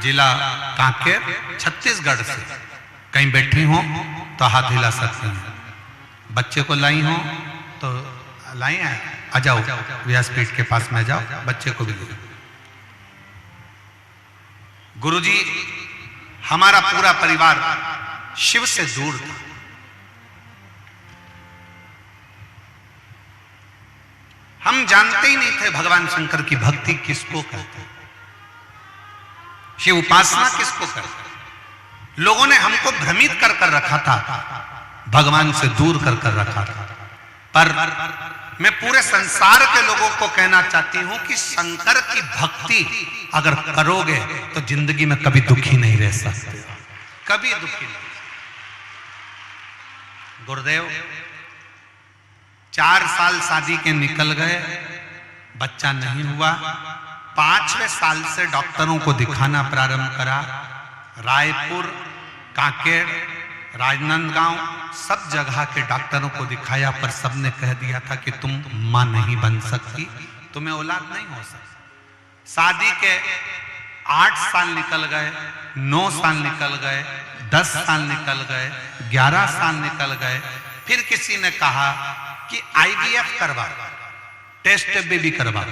जिला कांकेर, छत्तीसगढ़ से। कहीं बैठी हो तो हाथ हिला सकती हैं, बच्चे को लाई हो तो लाई है, आ जाओ व्यासपीठ के पास में जाओ, बच्चे को भी ले। गुरुजी, हमारा पूरा परिवार शिव से दूर था। हम जानते ही नहीं थे भगवान शंकर की भक्ति किसको कहते, शिव उपासना किसको कहते। लोगों ने हमको भ्रमित कर कर रखा था, भगवान से दूर कर कर रखा था। पर मैं पूरे संसार के लोगों को कहना चाहती हूं कि शंकर की भक्ति अगर करोगे तो जिंदगी में कभी दुखी नहीं रह सकते, कभी दुखी नहीं। गुरुदेव 4 साल शादी के निकल गए, बच्चा नहीं हुआ। 5वें साल से डॉक्टरों को दिखाना प्रारंभ करा। रायपुर, कांकेर, राजनांदगांव, सब जगह के डॉक्टरों को दिखाया, पर सबने कह दिया था कि तुम मां नहीं बन सकती, तुम्हें औलाद नहीं हो सकती। शादी के 8 साल निकल गए, 9 साल निकल गए, 10 साल निकल गए, 11 साल निकल गए। फिर किसी ने कहा कि IVF करवा, टेस्ट बेबी करवा।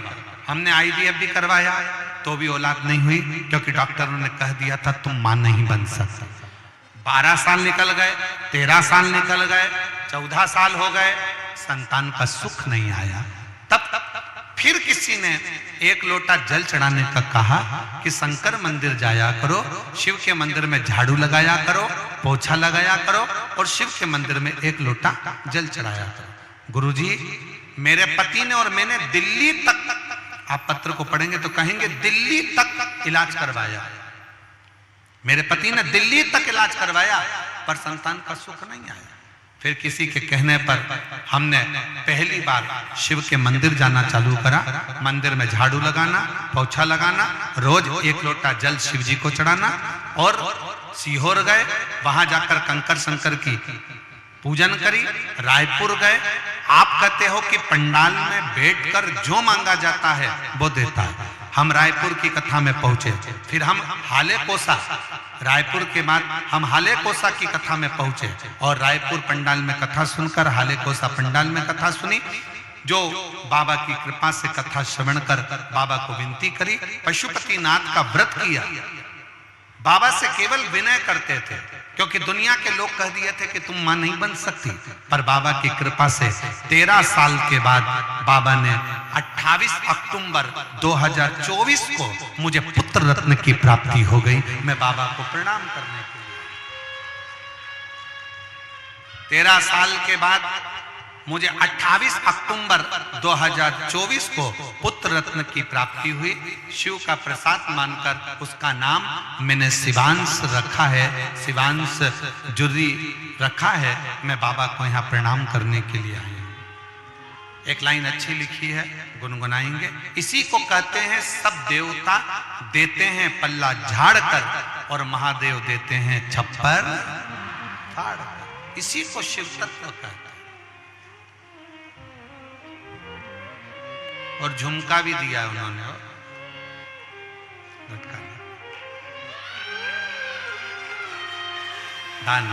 हमने IVF भी करवाया तो भी औलाद नहीं हुई, क्योंकि डॉक्टरों ने कह दिया था तुम मां नहीं बन सकती। 12 साल निकल गए, 13 साल निकल गए, 14 साल हो गए, संतान का सुख नहीं आया। तब फिर किसी ने 1 लोटा जल चढ़ाने का कहा कि शंकर मंदिर जाया करो, शिव के मंदिर में झाड़ू लगाया करो, पोछा लगाया करो और शिव के मंदिर में 1 लोटा जल चढ़ाया करो। गुरुजी, मेरे पति ने और मैंने दिल्ली तक, आप पत्र को पढ़ेंगे तो कहेंगे दिल्ली तक इलाज करवाया। मेरे पति ने दिल्ली तक इलाज करवाया, पर संतान का सुख नहीं आया। फिर किसी के कहने पर हमने पहली बार शिव के मंदिर जाना चालू करा। मंदिर में झाड़ू लगाना, पोछा लगाना, रोज 1 लोटा जल शिव जी को चढ़ाना। और सीहोर गए, वहां जाकर कंकर शंकर की पूजन करी। रायपुर गए, आप कहते हो कि पंडाल में बैठकर जो मांगा जाता है वो देता है। हम रायपुर की कथा में पहुंचे, फिर हम हाले कोसा, रायपुर के बाद हम हाले कोसा की कथा में पहुंचे और रायपुर पंडाल में कथा सुनकर हाले कोसा पंडाल में कथा सुनी। जो बाबा की कृपा से कथा श्रवण कर बाबा को विनती करी, पशुपति नाथ का व्रत किया। बाबा से केवल विनय करते थे, क्योंकि दुनिया के लोग कह दिए थे कि तुम मां नहीं बन सकती। पर बाबा की कृपा से 13 साल के बाद बाबा ने 28 अक्टूबर 2024 को मुझे पुत्र रत्न की प्राप्ति हो गई। मैं बाबा को प्रणाम करने के लिए 13 साल के बाद मुझे 28 अक्टूबर 2024 को पुत्र रत्न की प्राप्ति हुई। शिव का प्रसाद मानकर उसका नाम मैंने शिवांश रखा है, शिवांश जुर्री रखा है। मैं बाबा को यहाँ प्रणाम करने के लिए आया। एक लाइन अच्छी लिखी है, गुनगुनाएंगे। इसी को कहते हैं सब देवता देते हैं पल्ला झाड़ कर और महादेव देते हैं छप्पर फाड़ कर। इसी को शिव तत्व कहते हैं। और झुमका भी दिया उन्होंने, लटका दान।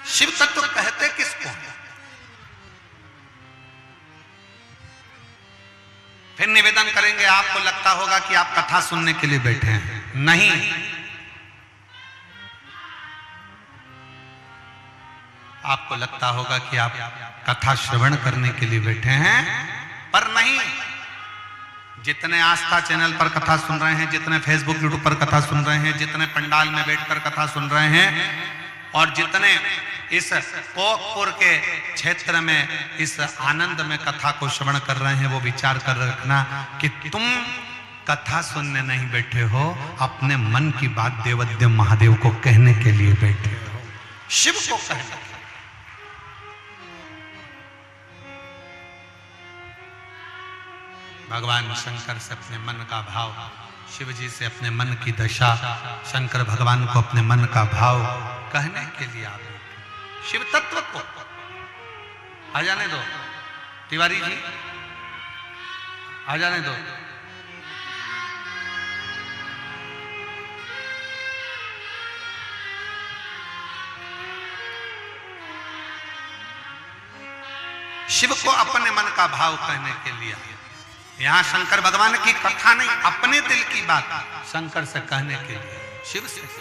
शिव तत्व कहते किसको? फिर निवेदन करेंगे, आपको लगता होगा कि आप कथा सुनने के लिए बैठे हैं। नहीं, आपको लगता होगा कि आप कथा श्रवण करने के लिए बैठे हैं, पर नहीं। जितने आस्था चैनल पर कथा सुन रहे हैं, जितने फेसबुक यूट्यूब पर कथा सुन रहे हैं, जितने पंडाल में बैठकर कथा सुन रहे हैं और जितने इस कोकपुर के क्षेत्र में इस आनंद में कथा को श्रवण कर रहे हैं, वो विचार कर रखना कि तुम कथा सुनने नहीं बैठे हो, अपने मन की बात देवदेव महादेव को कहने के लिए बैठे हो, शिव को कहने। भगवान शंकर से अपने मन का भाव, शिव जी से अपने मन की दशा, शंकर भगवान को अपने मन का भाव कहने के लिए आप बैठे। शिव तत्व को आ जाने दो, तिवारी जी आ जाने दो। शिव को अपने मन का भाव कहने के लिए यहां शंकर भगवान की कथा नहीं, अपने दिल की बात शंकर से कहने के लिए, शिव से।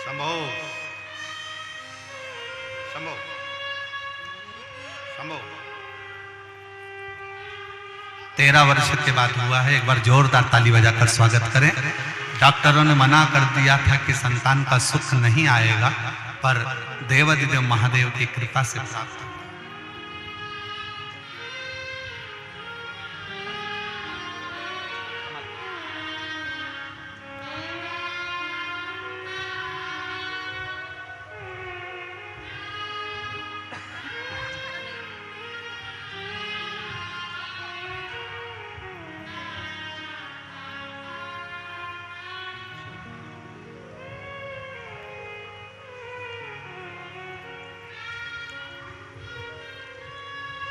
शंभो शंभो शंभो। 13 वर्ष के बाद हुआ है, एक बार जोरदार ताली बजाकर स्वागत करें। डॉक्टरों ने मना कर दिया था कि संतान का सुख नहीं आएगा, पर देवादिदेव महादेव की कृपा से प्राप्त।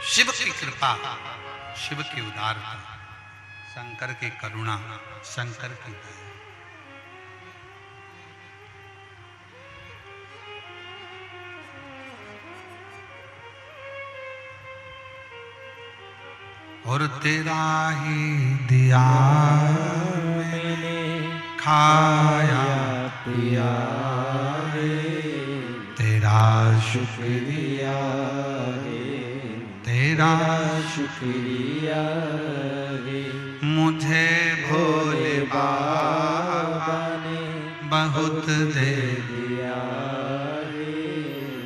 शिव की कृपा, शिव की उदारता, शंकर की करुणा, शंकर की दया। और तेरा ही दिया मैंने खाया पिया रे, तेरा शुक्रिया रे, तेरा शुक्रिया रे, मुझे भोले बाबा ने बहुत दे दिया रे,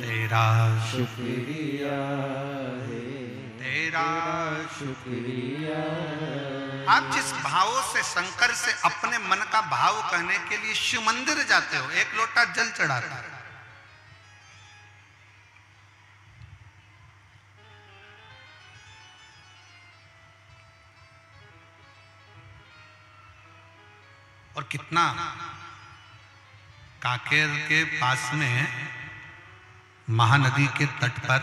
तेरा शुक्रिया रे, तेरा शुक्रिया। आप जिस भावों से शंकर से अपने मन का भाव कहने के लिए शिव मंदिर जाते हो, एक लोटा जल चढ़ाते हो, और कितना कांकेर के पास में महानदी के तट पर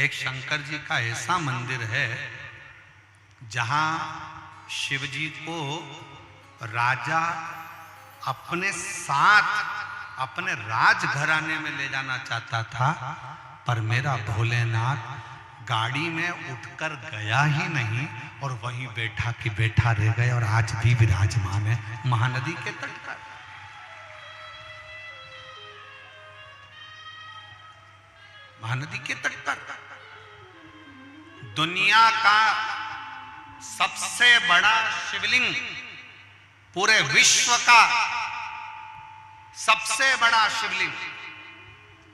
एक शंकर जी का ऐसा मंदिर है जहां शिव जी को राजा अपने साथ अपने राजघराने में ले जाना चाहता था, पर मेरा भोलेनाथ गाड़ी में उठकर गया ही नहीं और वहीं बैठा कि बैठा रह गए, और आज भी विराजमान है महानदी के तट पर। महानदी के तट पर दुनिया का सबसे बड़ा शिवलिंग, पूरे विश्व का सबसे बड़ा शिवलिंग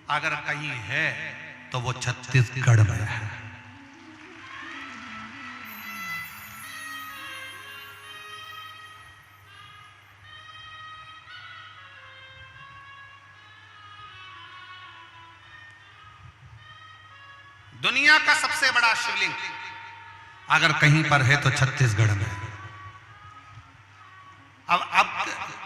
अगर कहीं है तो वो छत्तीसगढ़ में है। दुनिया का सबसे बड़ा शिवलिंग अगर कहीं पर है तो छत्तीसगढ़ में। अब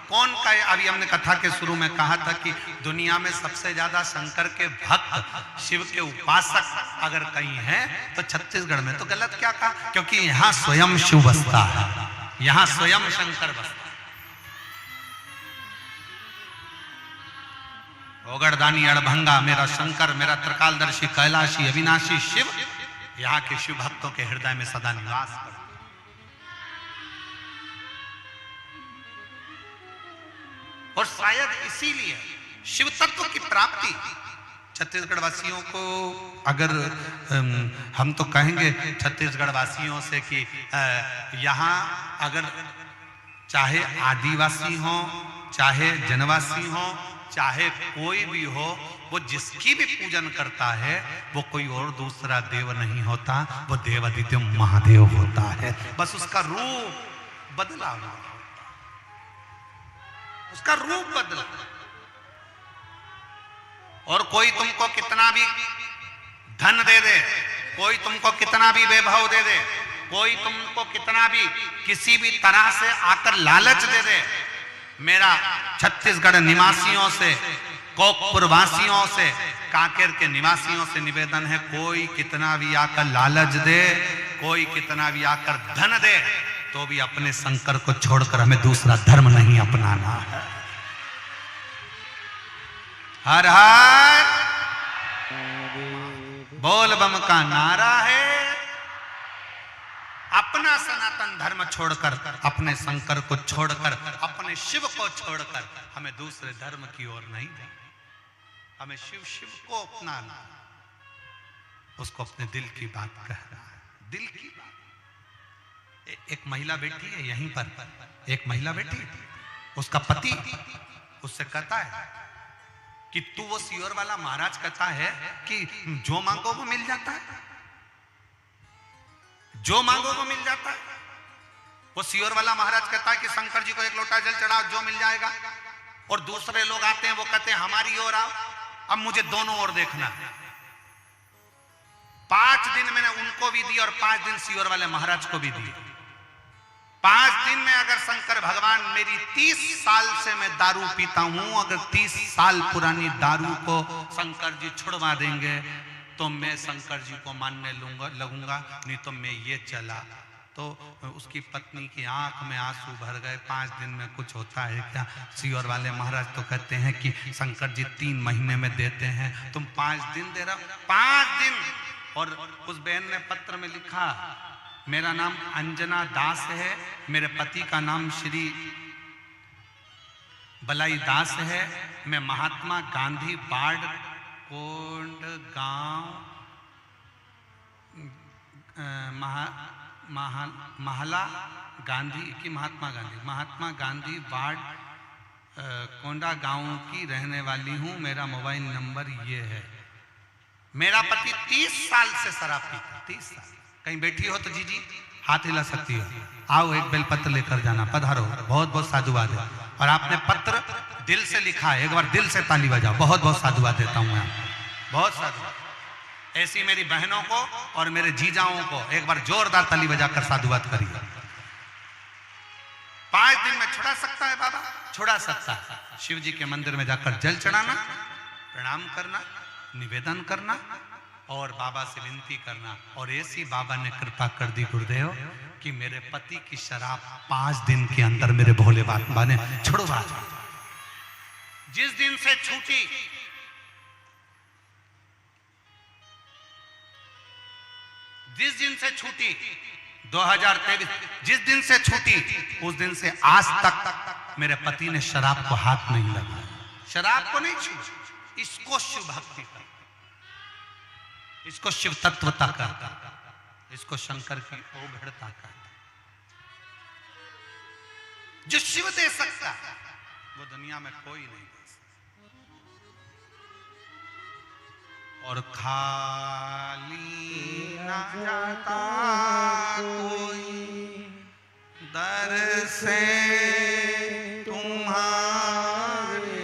कौन का, अभी हमने कथा के शुरू में कहा था कि दुनिया में सबसे ज्यादा शंकर के भक्त, शिव के उपासक अगर कहीं है तो छत्तीसगढ़ में। तो गलत क्या कहा? क्योंकि यहां स्वयं शिव बसता है, यहां स्वयं शंकर बसता है। ओगड़दानी अड़भंगा मेरा शंकर, मेरा त्रिकालदर्शी कैलाशी अविनाशी शिव यहाँ के शिव भक्तों के हृदय में सदा निवास करता। और शायद इसीलिए शिव तत्व की प्राप्ति छत्तीसगढ़ वासियों को, अगर हम तो कहेंगे छत्तीसगढ़ वासियों से कि यहाँ अगर चाहे आदिवासी हो, चाहे जनवासी हो, चाहे कोई भी हो, वो जिसकी भी पूजन करता है वो कोई और दूसरा देव नहीं होता, वो देवादिदेव महादेव होता है। बस उसका रूप बदला हुआ, उसका रूप बदला। और कोई तुमको कितना भी धन दे दे, कोई तुमको कितना भी वैभव दे दे, कोई तुमको कितना भी किसी भी तरह से आकर लालच दे दे, मेरा छत्तीसगढ़ निवासियों से, कोकपुर वासियों से, कांकेर के निवासियों से निवेदन है, कोई कितना भी आकर लालच दे, कोई कितना भी आकर धन दे, तो भी अपने शंकर को छोड़कर हमें दूसरा धर्म नहीं अपनाना है। हर हर बोल बम का नारा है। अपना सनातन धर्म छोड़कर, अपने शंकर को छोड़कर, अपने शिव को छोड़कर हमें दूसरे धर्म की ओर नहीं जाना। हमें शिव शिव को अपनाना। उसको अपने दिल की बात कह रहा है, दिल की बात। एक महिला बैठी है यहीं पर, एक महिला बैठी, उसका पति उससे कहता है कि तू वो सियोर वाला महाराज कहता है कि जो मांगो वो मिल जाता है, जो मांगो वो मिल जाता है। वो सियोर वाला महाराज कहता है कि शंकर जी को एक लोटा जल चढ़ाओ जो मिल जाएगा, और दूसरे लोग आते हैं वो कहते हैं हमारी ओर आओ, अब मुझे दोनों ओर देखना है। 5 दिन मैंने उनको भी दी और 5 दिन सियोर वाले महाराज को भी दी। 5 दिन में अगर शंकर भगवान, मेरी 30 साल से मैं दारू पीता हूं, अगर 30 साल पुरानी दारू को शंकर जी छुड़वा देंगे तो मैं शंकर जी को मानने लगूंगा, नहीं तो मैं ये चला। तो उसकी पत्नी की आंख में आंसू भर गए। 5 दिन में कुछ होता है क्या? सियोर वाले महाराज तो कहते हैं कि शंकर जी 3 महीने में देते हैं, तुम 5 दिन दे रहे हो, 5 दिन। और उस बहन ने पत्र में लिखा, मेरा नाम अंजना दास है, मेरे पति का नाम श्री बलाई दास है, मैं महात्मा गांधी बाढ़ कोंड गांव महला गांधी की महात्मा गांधी वार्ड कोंडा गांव की रहने वाली हूं, मेरा मोबाइल नंबर ये है। मेरा पति 30 साल से शराब पीता, 30 साल। कहीं बैठी हो तो जी हाथ हिला सकती हो, आओ एक बेलपत्र लेकर जाना, पधारो, बहुत बहुत साधुवाद है। और आपने पत्र दिल से लिखा है, एक बार दिल से ताली बजाओ, बहुत बहुत साधुवाद देता हूं मैं, बहुत साधुवाद। ऐसी मेरी बहनों को और मेरे जीजाओं को एक बार जोरदार ताली बजाकर साधुवाद करिए। 5 दिन में छुड़ा सकता है बाबा, छुड़ा सकता है। शिव जी के मंदिर में जाकर जल चढ़ाना, प्रणाम करना, निवेदन करना और बाबा से विनती करना। और ऐसी बाबा ने कृपा कर दी गुरुदेव कि मेरे पति की शराब 5 दिन के अंदर मेरे भोले बाबा ने छुड़वा दी। जिस दिन से छूटी, जिस दिन से छूटी 2023, जिस दिन से छूटी उस दिन से आज तक मेरे पति ने शराब को हाथ नहीं लगाया, शराब को नहीं छू। इसको शिव भक्ति का, इसको शिव तत्वता का, इसको शंकर की ओघड़ता का। जो शिव दे सकता है वो दुनिया में कोई नहीं दे सकता। और खाली ना जाता कोई दर से तुम्हारे,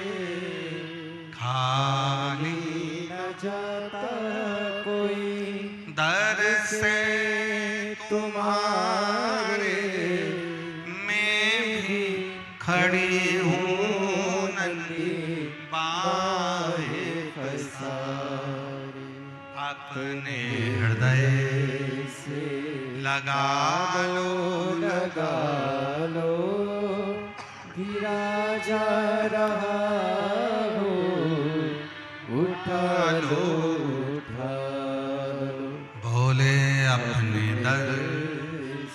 खाली न जाता कोई दर से तुम्हारे, मैं भी खड़ी हूँ नंदी बाहे पसारी, अपने हृदय से लगा लो, लगा लो, गिरा जा रहा हो, उठा लो, उठा लो, भोले अपने दर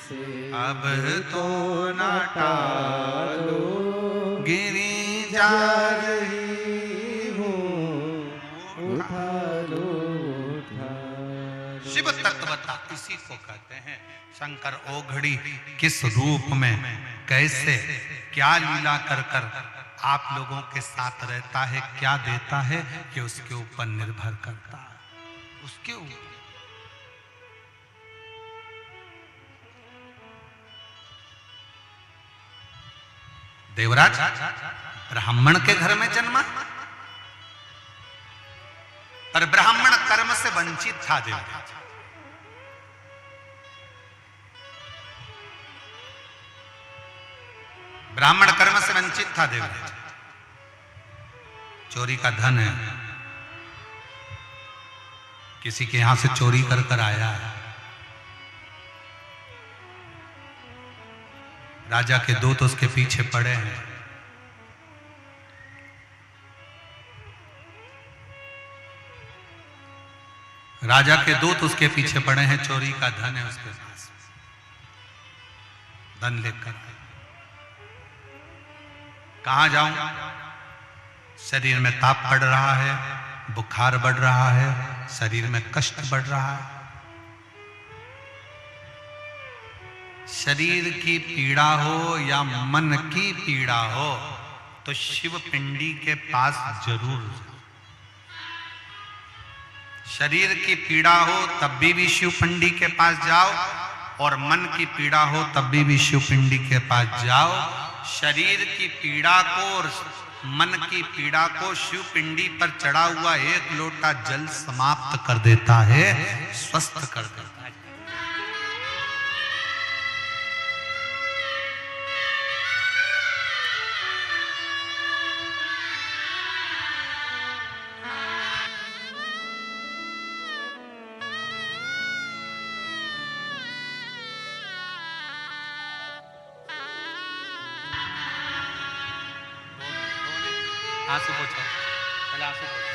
से अब तो न टालो, गिरी जा जा रही इसी को कहते हैं। शंकर ओघड़ी किस रूप में, कैसे, क्या लीला कर कर आप लोगों के साथ रहता है, क्या देता है, ये उसके ऊपर निर्भर करता है, उसके ऊपर। देवराज ब्राह्मण के घर में जन्मा, पर ब्राह्मण कर्म से वंचित था। देवराज ब्राह्मण कर्म से वंचित था। देवराज चोरी का धन है, किसी के यहां से चोरी कर कर आया है। राजा के दूत उसके पीछे पड़े हैं। राजा के दूत उसके पीछे पड़े हैं, चोरी का धन है उसके पास, धन लेकर। कहां जाऊं? शरीर में ताप पड़ रहा है, बुखार बढ़ रहा है, शरीर में कष्ट बढ़ रहा है। शरीर की पीड़ा हो या मन की पीड़ा हो तो शिव पिंडी के पास जरूर जाओ। शरीर की पीड़ा हो तब भी शिव पिंडी के पास जाओ, और मन की पीड़ा हो तब भी शिव पिंडी के पास जाओ। शरीर की पीड़ा को और मन की पीड़ा को शिव पिंडी पर चढ़ा हुआ एक लोटा जल समाप्त कर देता है, स्वस्थ कर देता है। आंसू पोछो, पहले आंसू पोछो।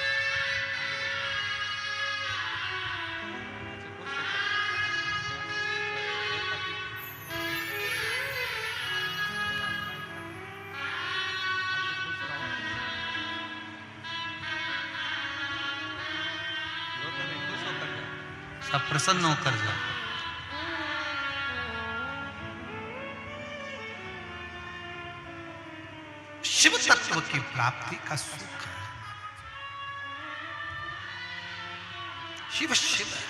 सब प्रसन्न होकर जाओ। शिव तत्व की प्राप्ति का सुख है। शिव शिव है।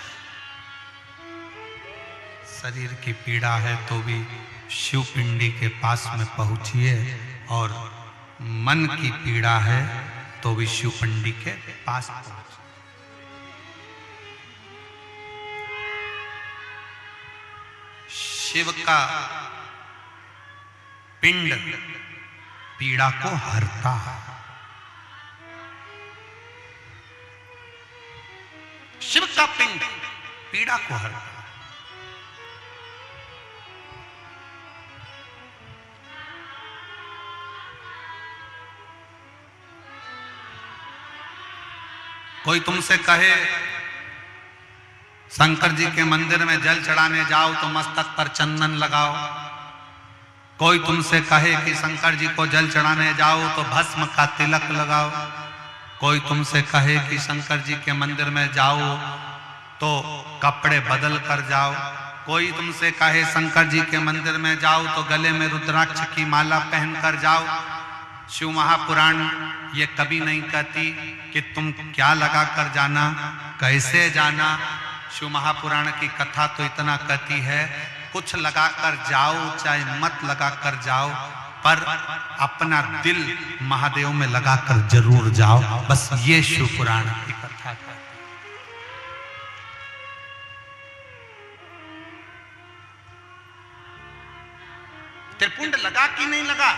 शरीर की पीड़ा है तो भी शिव पिंडी के पास में पहुंचिए, और मन की पीड़ा है तो भी शिव पिंडी के पास पहुंचिए। शिव का पिंड पीड़ा को हरता है। शिव का पिंड पीड़ा को हरता है। कोई तुमसे कहे शंकर जी के मंदिर में जल चढ़ाने जाओ तो मस्तक पर चंदन लगाओ, कोई तुमसे कहे कि शंकर जी को जल चढ़ाने जाओ तो भस्म का तिलक लगाओ, कोई तुमसे कहे कि शंकर जी के मंदिर में जाओ तो कपड़े बदल कर जाओ, कोई तुमसे कहे शंकर जी के मंदिर में जाओ तो गले में रुद्राक्ष की माला पहन कर जाओ। शिव महापुराण ये कभी नहीं कहती कि तुम क्या लगा कर जाना, कैसे जाना। शिव महापुराण की कथा तो इतना कहती है, कुछ लगा कर जाओ चाहे मत लगा कर जाओ, पर अपना दिल महादेव में लगा कर जरूर जाओ। बस ये शिव पुराण की कथा है। त्रिपुंड लगा कि नहीं लगा,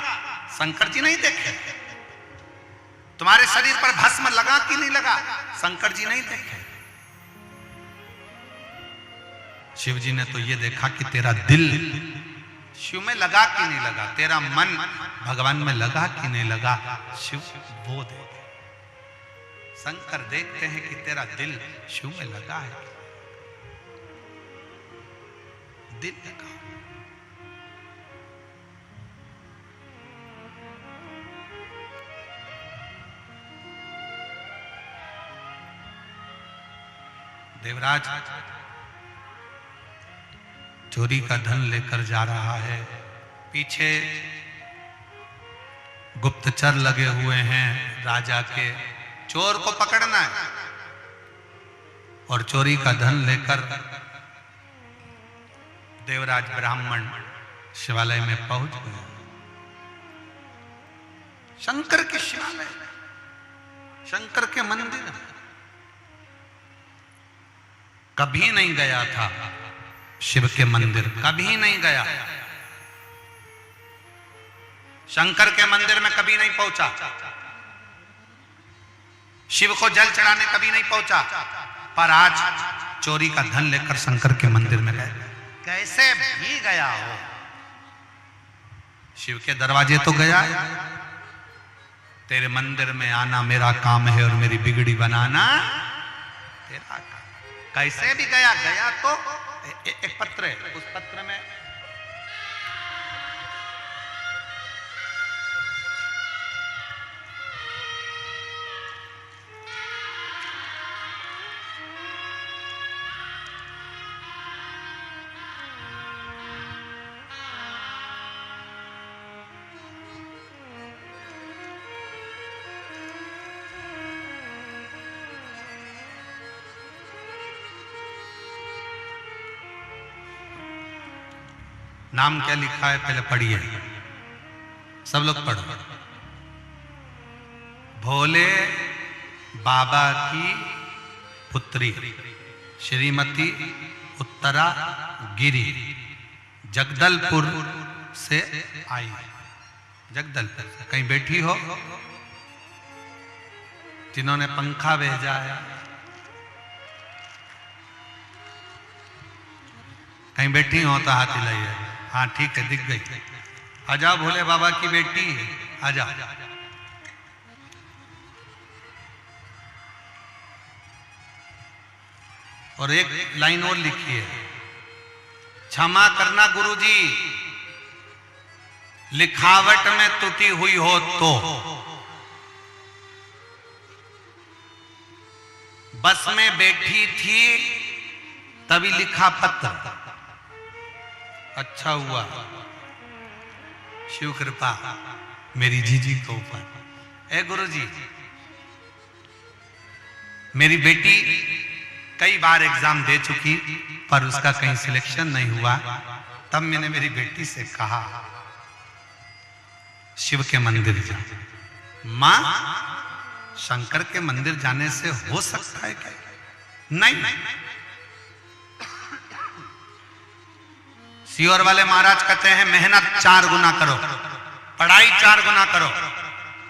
शंकर जी नहीं देखे। तुम्हारे शरीर पर भस्म लगा कि नहीं लगा, शंकर जी नहीं देखे। शिव जी ने तो ये देखा कि तेरा दिल शिव में लगा कि नहीं लगा, तेरा मन भगवान में लगा कि नहीं लगा। शिव वो देखे, शंकर देखते हैं कि तेरा दिल शिव में लगा है, दिल लगा। देवराज चोरी का धन लेकर जा रहा है। पीछे गुप्तचर लगे हुए हैं राजा के, चोर को पकड़ना है। और चोरी का धन लेकर देवराज ब्राह्मण शिवालय में पहुंच गए। शंकर के शिवालय, शंकर के मंदिर कभी नहीं गया था। शिव के मंदिर कभी नहीं गया, शंकर के मंदिर में कभी नहीं पहुंचा, शिव को जल चढ़ाने कभी नहीं पहुंचा। पर आज चोरी का धन लेकर शंकर के मंदिर में गए। कैसे भी गया हो, शिव के दरवाजे तो गया। तेरे मंदिर में आना मेरा काम है और मेरी बिगड़ी बनाना तेरा काम। कैसे भी गया, गया तो एक पत्र है, उस पत्र में नाम क्या लिखा है पहले पढ़िए, सब लोग पढ़ो। भोले बाबा की पुत्री श्रीमती उत्तरा गिरी जगदलपुर से आई। जगदलपुर से कहीं बैठी हो, जिन्होंने पंखा भेजा है, कहीं बैठी हो तो हाथ हिलाइए। हाँ ठीक है, दिख गई। आ जाओ, भोले बाबा की बेटी आ जाओ। और एक लाइन और लिखी है, क्षमा करना गुरुजी, लिखावट में त्रुटि हुई हो तो। बस में बैठी थी तभी लिखा पत्र, अच्छा हुआ, शिव कृपा मेरी जीजी के ऊपर। ए गुरुजी, मेरी बेटी कई बार एग्जाम दे चुकी पर उसका कहीं सिलेक्शन नहीं हुआ। तब मैंने मेरी बेटी से कहा शिव के मंदिर जा। मां, शंकर के मंदिर जाने से हो सकता है क्या? नहीं। सियोर वाले महाराज कहते हैं मेहनत 4 गुना करो, पढ़ाई 4 गुना करो,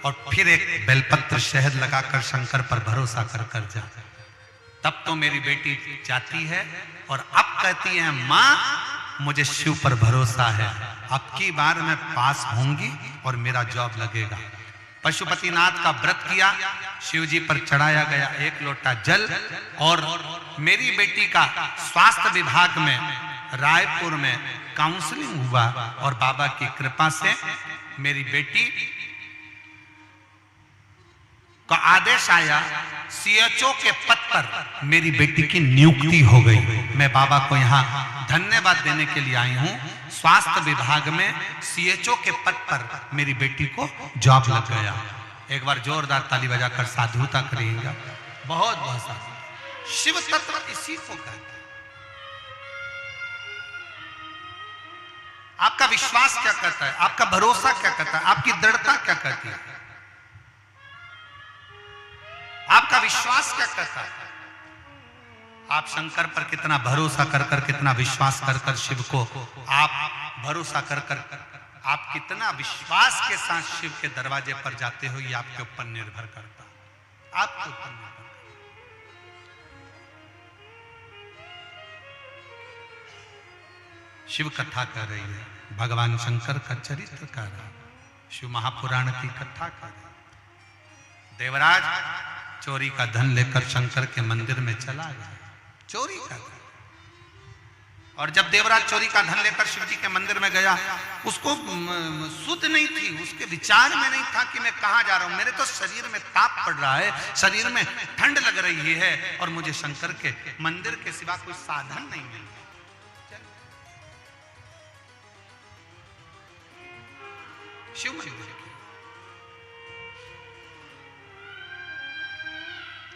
और फिर एक बेलपत्र शहद लगाकर शंकर पर भरोसा कर कर जा। तब तो मेरी बेटी जाती है और अब कहती है मां, मुझे शिव पर भरोसा है, अब की बार मैं पास होंगी और मेरा जॉब लगेगा। पशुपतिनाथ का व्रत किया, शिव जी पर चढ़ाया गया 1 लोटा जल, और मेरी बेटी का स्वास्थ्य विभाग में रायपुर में काउंसलिंग हुआ और बाबा की कृपा से मेरी बेटी का आदेश आया, सीएचओ के पद पर मेरी बेटी की नियुक्ति हो गई। मैं बाबा को यहाँ धन्यवाद देने के लिए आई हूँ। स्वास्थ्य विभाग में सीएचओ के पद पर मेरी बेटी को जॉब लग गया। एक बार जोरदार ताली बजाकर साधुता करेंगे। बहुत बहुत साधु। शिव तत्व इसी को कहते हैं। आपका विश्वास क्या कहता है, आपका भरोसा क्या कहता है, आपकी दृढ़ता क्या कहती है, आपका विश्वास क्या कहता है? आप शंकर पर कितना भरोसा कर कर, कितना विश्वास कर कर शिव को आप भरोसा कर कर, आप कितना विश्वास के साथ शिव के दरवाजे पर जाते हो, ये आपके ऊपर निर्भर करता है, आपके ऊपर निर्भर करता है। शिव कथा कर रही है, भगवान शंकर का चरित्र कर रहा है, शिव महापुराण की कथा कर रहा है। देवराज चोरी का धन लेकर शंकर के मंदिर में चला गया, चोरी का धन। और जब देवराज चोरी का धन लेकर शिव जी के मंदिर में गया, उसको सुध नहीं थी, उसके विचार में नहीं था कि मैं कहां जा रहा हूं, मेरे तो शरीर में ताप पड़ रहा है, शरीर में ठंड लग रही है और मुझे शंकर के मंदिर के सिवा कोई साधन नहीं है। शिव मंदिर की।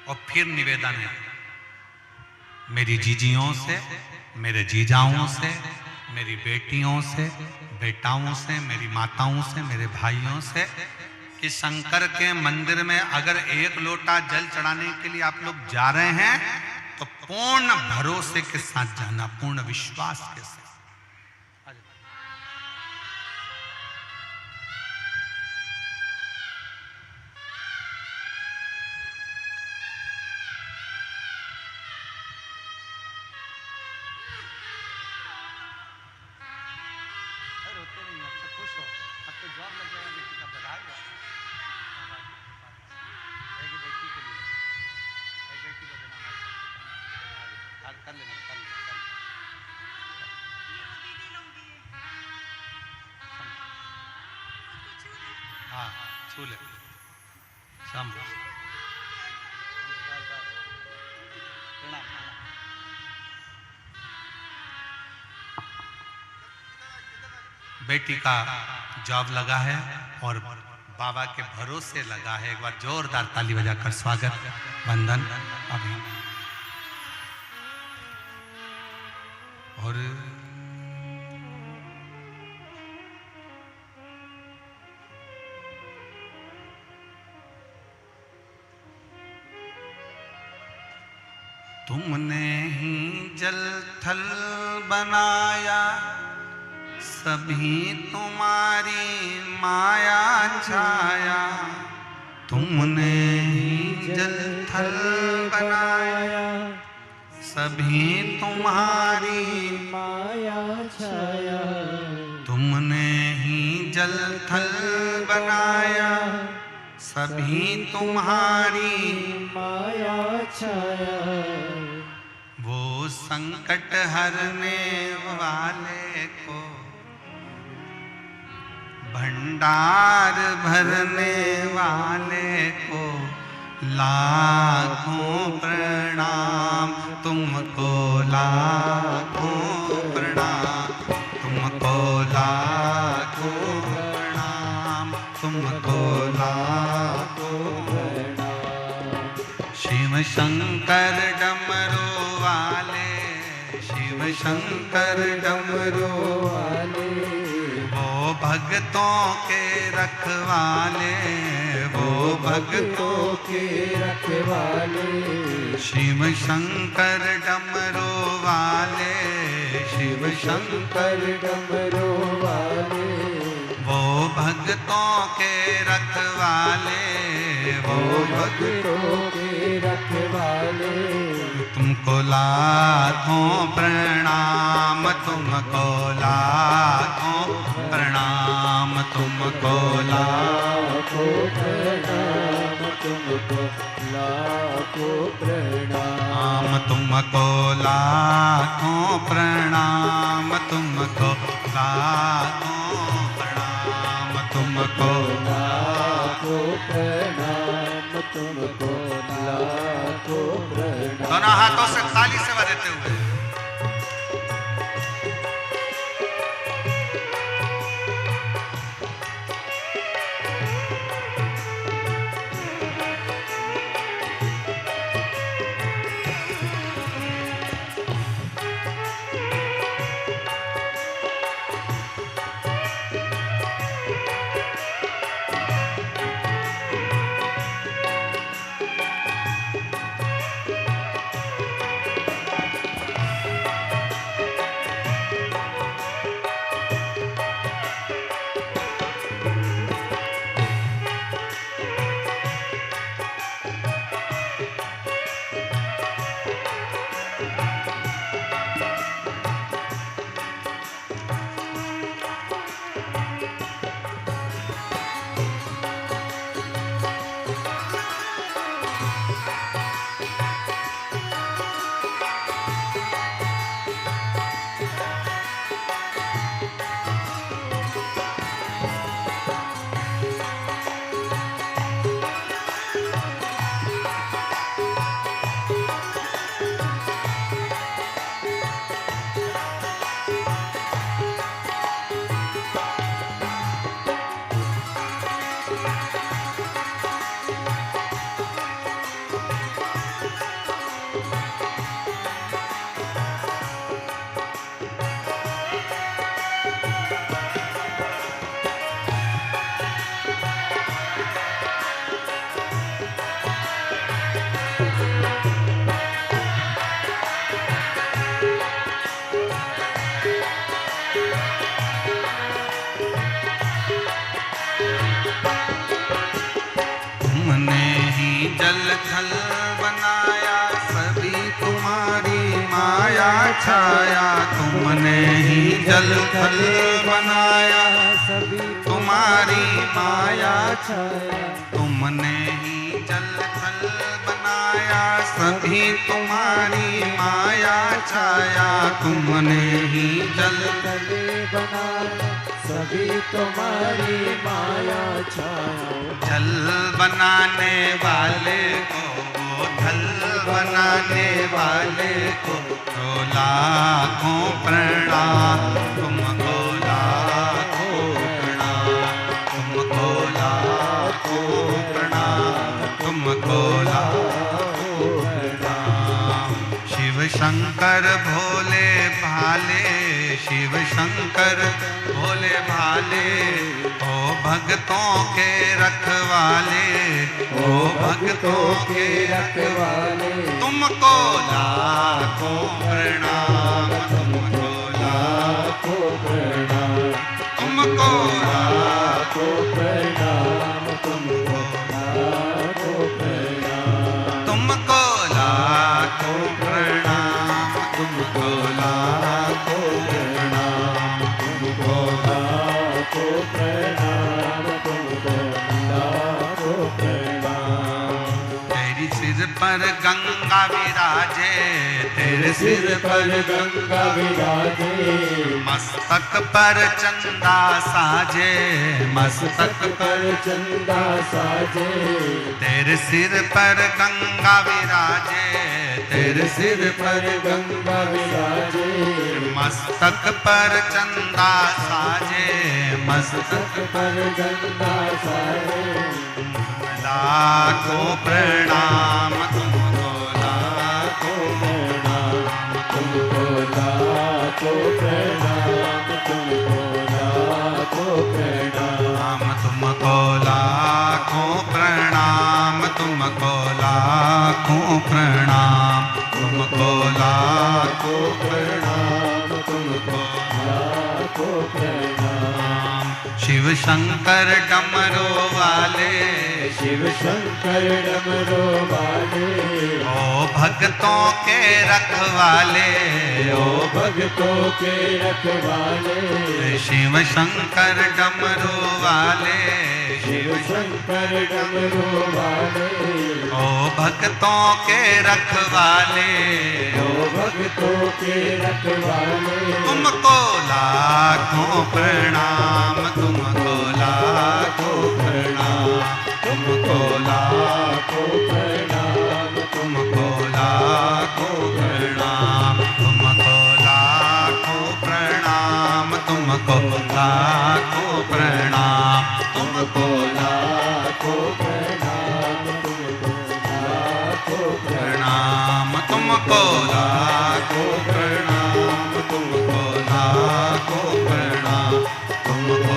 और फिर निवेदन है मेरी जीजियों से, मेरे जीजाओं से, मेरी बेटियों से, बेटाओं से, मेरी माताओं से, मेरे भाइयों से कि शंकर के मंदिर में अगर एक लोटा जल चढ़ाने के लिए आप लोग जा रहे हैं तो पूर्ण भरोसे के साथ जाना, पूर्ण विश्वास के साथ। हाँ छू ले बेटी का जॉब लगा है और बाबा के भरोसे लगा है। एक बार जोरदार ताली बजाकर स्वागत वंदन अभी। और तुमने ही जल थल बनाया, सभी तुम्हारी माया छाया। तुमने ही जल थल बनाया, सभी तुम्हारी माया छाया। तुमने ही जल थल बनाया, सभी तुम्हारी माया छाया। वो संकट हरने वाले को, भंडार भरने वाले को लाखों प्रणाम। तुमको लाखों प्रणाम, तुमको लाखों प्रणाम, तुमको लाखों प्रणाम। शिव शंकर डमरू वाले, शिव शंकर डमरू वाले, वो भक्तों के रखवाले, वो भक्तों के रखवाले। शिव शंकर डमरू वाले, शिव शंकर डमरू वाले, वो भक्तों के रखवाले, वो भक्तों के रखवाले। तुमको लाखों प्रणाम, तुमको लाखों प्रणाम, तुमको लाखों प्रणाम, तुमको लाखों प्रणाम। तुमको लाखों प्रणाम, तुमको लाखों प्रणाम, तुमको लाखों प्रणाम, तुमको लाखों प्रणाम। दोनों हाथों से ताली से बजाते हुए जल थल बनाया, सभी तुम्हारी माया छाया। तुमने ही जल थल बनाया, सभी तुम्हारी माया छाया। तुमने ही जल थल बनाया, सभी तुम्हारी माया छाया। तुमने ही जल थल बनाया, सभी तुम्हारी माया छाया। जल बनाने वाले को, थल बनाने वाले को तो लाखों प्रणाम। तुमको लाखों प्रणाम, तुमको लाखों प्रणाम, तुमको लाखों प्रणाम। शिव शंकर भोले भाले, शिव शंकर भोले भाले, ओ भक्तों के रखवाले, ओ भक्तों के रखवाले। तुमको लाखों प्रणाम, तुमको लाखों प्रणाम, तुमको लाखों प्रणाम, तुमको लाखों प्रणाम, तुमको लाखों प्रणाम, तुमको लाखों प्रणाम, तुमको लाखों प्रणाम, तुमको लाखों प्रणाम। तेरी सिर पर गंगा विराजे, तेरे सिर पर गंगा विराजे, मस्तक पर चंदा साजे, मस्तक पर चंदा साजे। तेरे सिर पर गंगा विराजे, तेरे सिर पर गंगा विराजे, मस्तक पर चंदा साजे, मस्तक पर गंगा साजे। लाखों प्रणाम, तुमको लाखों प्रणाम, तुमको लाखों प्रणाम, तुमको लाखों प्रणाम, तुमको लाखों प्रणाम, तुमको लाखों प्रणाम, तुमको लाखों प्रणाम, तुमको लाखों प्रणाम। शिव शंकर डमरू वाले, शिव शंकर डमरू वाले, ओ भक्तों के रखवाले, ओ भक्तों के रखवाले। शिव शंकर डमरू वाले, शिव शंकर डमरू वाले, ओ भक्तों के रखवाले, ओ भक्तों के रखवाले। तुमको लाखों प्रणाम, तुमको लाखों प्रणाम, तुमको लाखों प्रणाम, तुमको लाखों प्रणाम, तुमको लाखों प्रणाम, तुमको लाखों प्रणाम, तुमको लाखों प्रणाम, तुमको लाखों प्रणाम, तुमको लाखों प्रणाम, तुमको लाखों प्रणाम, तुमको लाखों प्रणाम, तुमको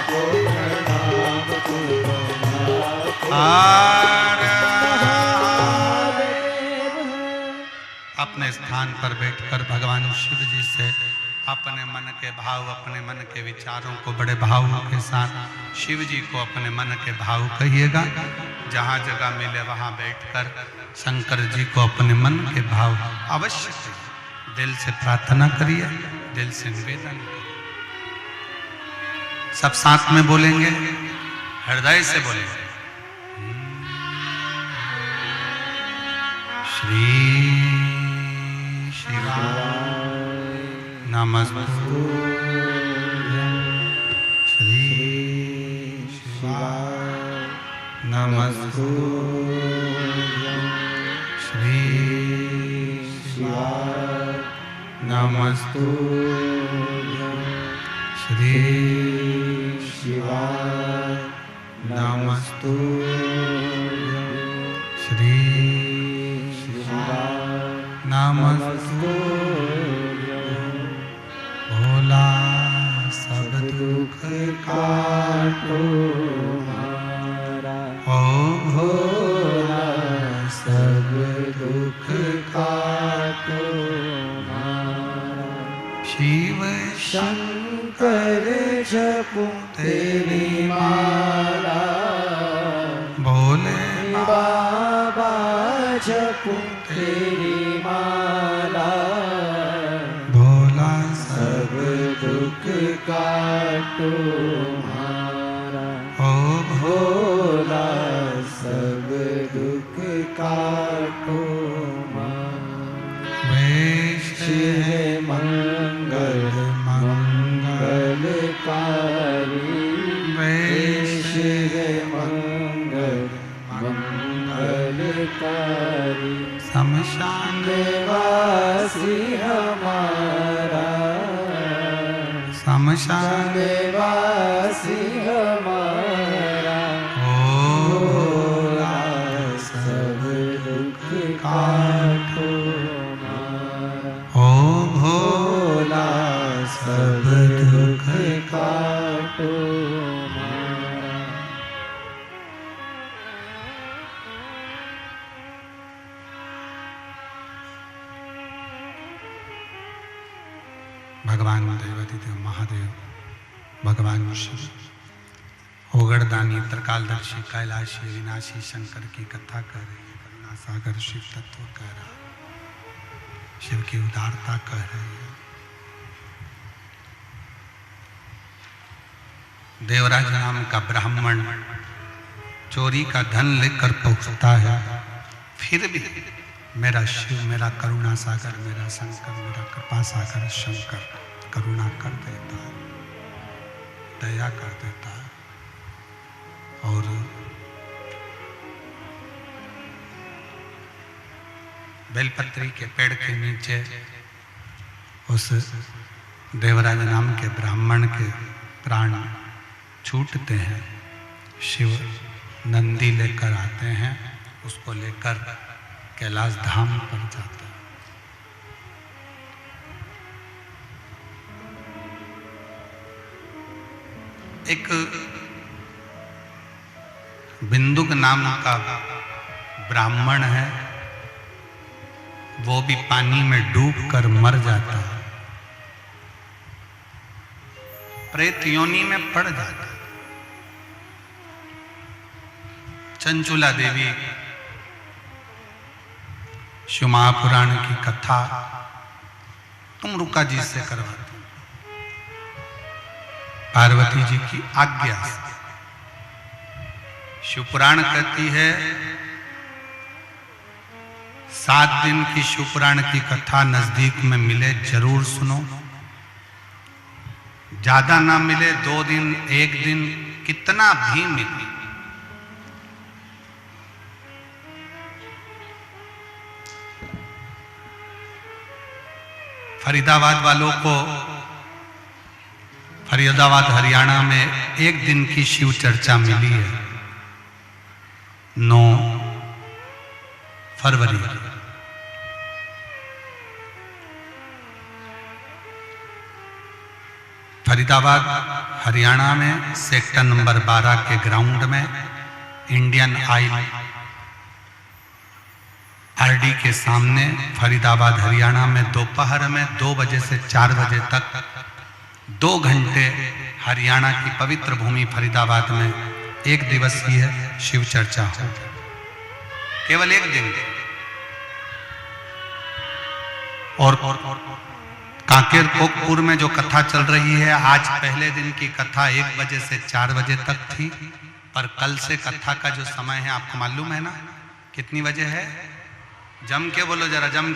लाखों। अपने स्थान पर बैठकर भगवान शिव जी से अपने मन के भाव, अपने मन के विचारों को बड़े भावों के साथ शिव जी को अपने मन के भाव कहिएगा। जहाँ जगह मिले वहाँ बैठकर शंकर जी को अपने मन के भाव अवश्य दिल से प्रार्थना करिए, दिल से निवेदन करिए। सब साथ में बोलेंगे, हृदय से बोलेंगे। श्री शिवाय नमस्तुभ्यं, श्री शिवाय नमस्तुभ्यं, श्री शिवाय नमस्तुभ्यं, श्री शिवाय नमस्तुभ्यं, श्री नमस्तुभ्यं। भोला सब दुख काटो हमारा, ओ भोला सब दुख काटो हमारा। शिव शंकर जपो तेरी माला, भोले बाबा जपूं तेरी माला, भोला सब दुख काटो मारा। ओ भोला सब दुख काटो मारा। वेश है मंगल मंगलकारी, वेश है मंगल मंगलकारी। शमशान निवासी हमारा, शमशान निवासी हमारा। भोला सब दुख काटो मारा। ओ भोला सब दुख काटो मारा। भगवान देवाधिदेव महादेव, भगवान शिव, ओगड़दानी त्रिकालदर्शी कैलाशी विनाशी शंकर की कथा कर रही है। करुणा सागर शिव तत्व कह रहा है, शिव की उदारता कह रही है। देवराज नाम का ब्राह्मण चोरी का धन लेकर पहुंचता है, फिर भी मेरा शिव, मेरा करुणा सागर, मेरा शंकर, मेरा कृपा सागर शंकर करुणा कर देता है, दया कर देता है। और बेलपत्री के पेड़ के नीचे उस देवराज नाम के ब्राह्मण के प्राण छूटते हैं। शिव नंदी लेकर आते हैं, उसको लेकर कैलाश धाम पर जाते हैं। एक बिंदुक नाम का ब्राह्मण है, वो भी पानी में डूबकर मर जाता है, प्रेत योनि में पड़ जाता है। चंचुला देवी शिव महापुराण की कथा तुम रुका जी से करवाते, पार्वती जी की आज्ञा से। शिवपुराण कहती है 7 दिन की शिवपुराण की कथा नजदीक में मिले जरूर सुनो, ज्यादा ना मिले 2 दिन 1 दिन कितना भी मिले, फरीदाबाद वालों को फरीदाबाद हरियाणा में 1 दिन की शिव चर्चा मिली है 9 फरवरी। फरीदाबाद हरियाणा में सेक्टर नंबर 12 के ग्राउंड में इंडियन ऑयल आरडी के सामने फरीदाबाद हरियाणा में दोपहर में 2 बजे से 4 बजे तक 2 घंटे हरियाणा की पवित्र भूमि फरीदाबाद में 1 दिवसीय शिव चर्चा हो, केवल 1 दिन। और कांकेर कोकपुर में जो कथा चल रही है, आज पहले दिन की कथा 1 बजे से 4 बजे तक थी, पर कल से कथा का जो समय है आपको मालूम है ना, कितनी बजे है? जम के बोलो जरा, जम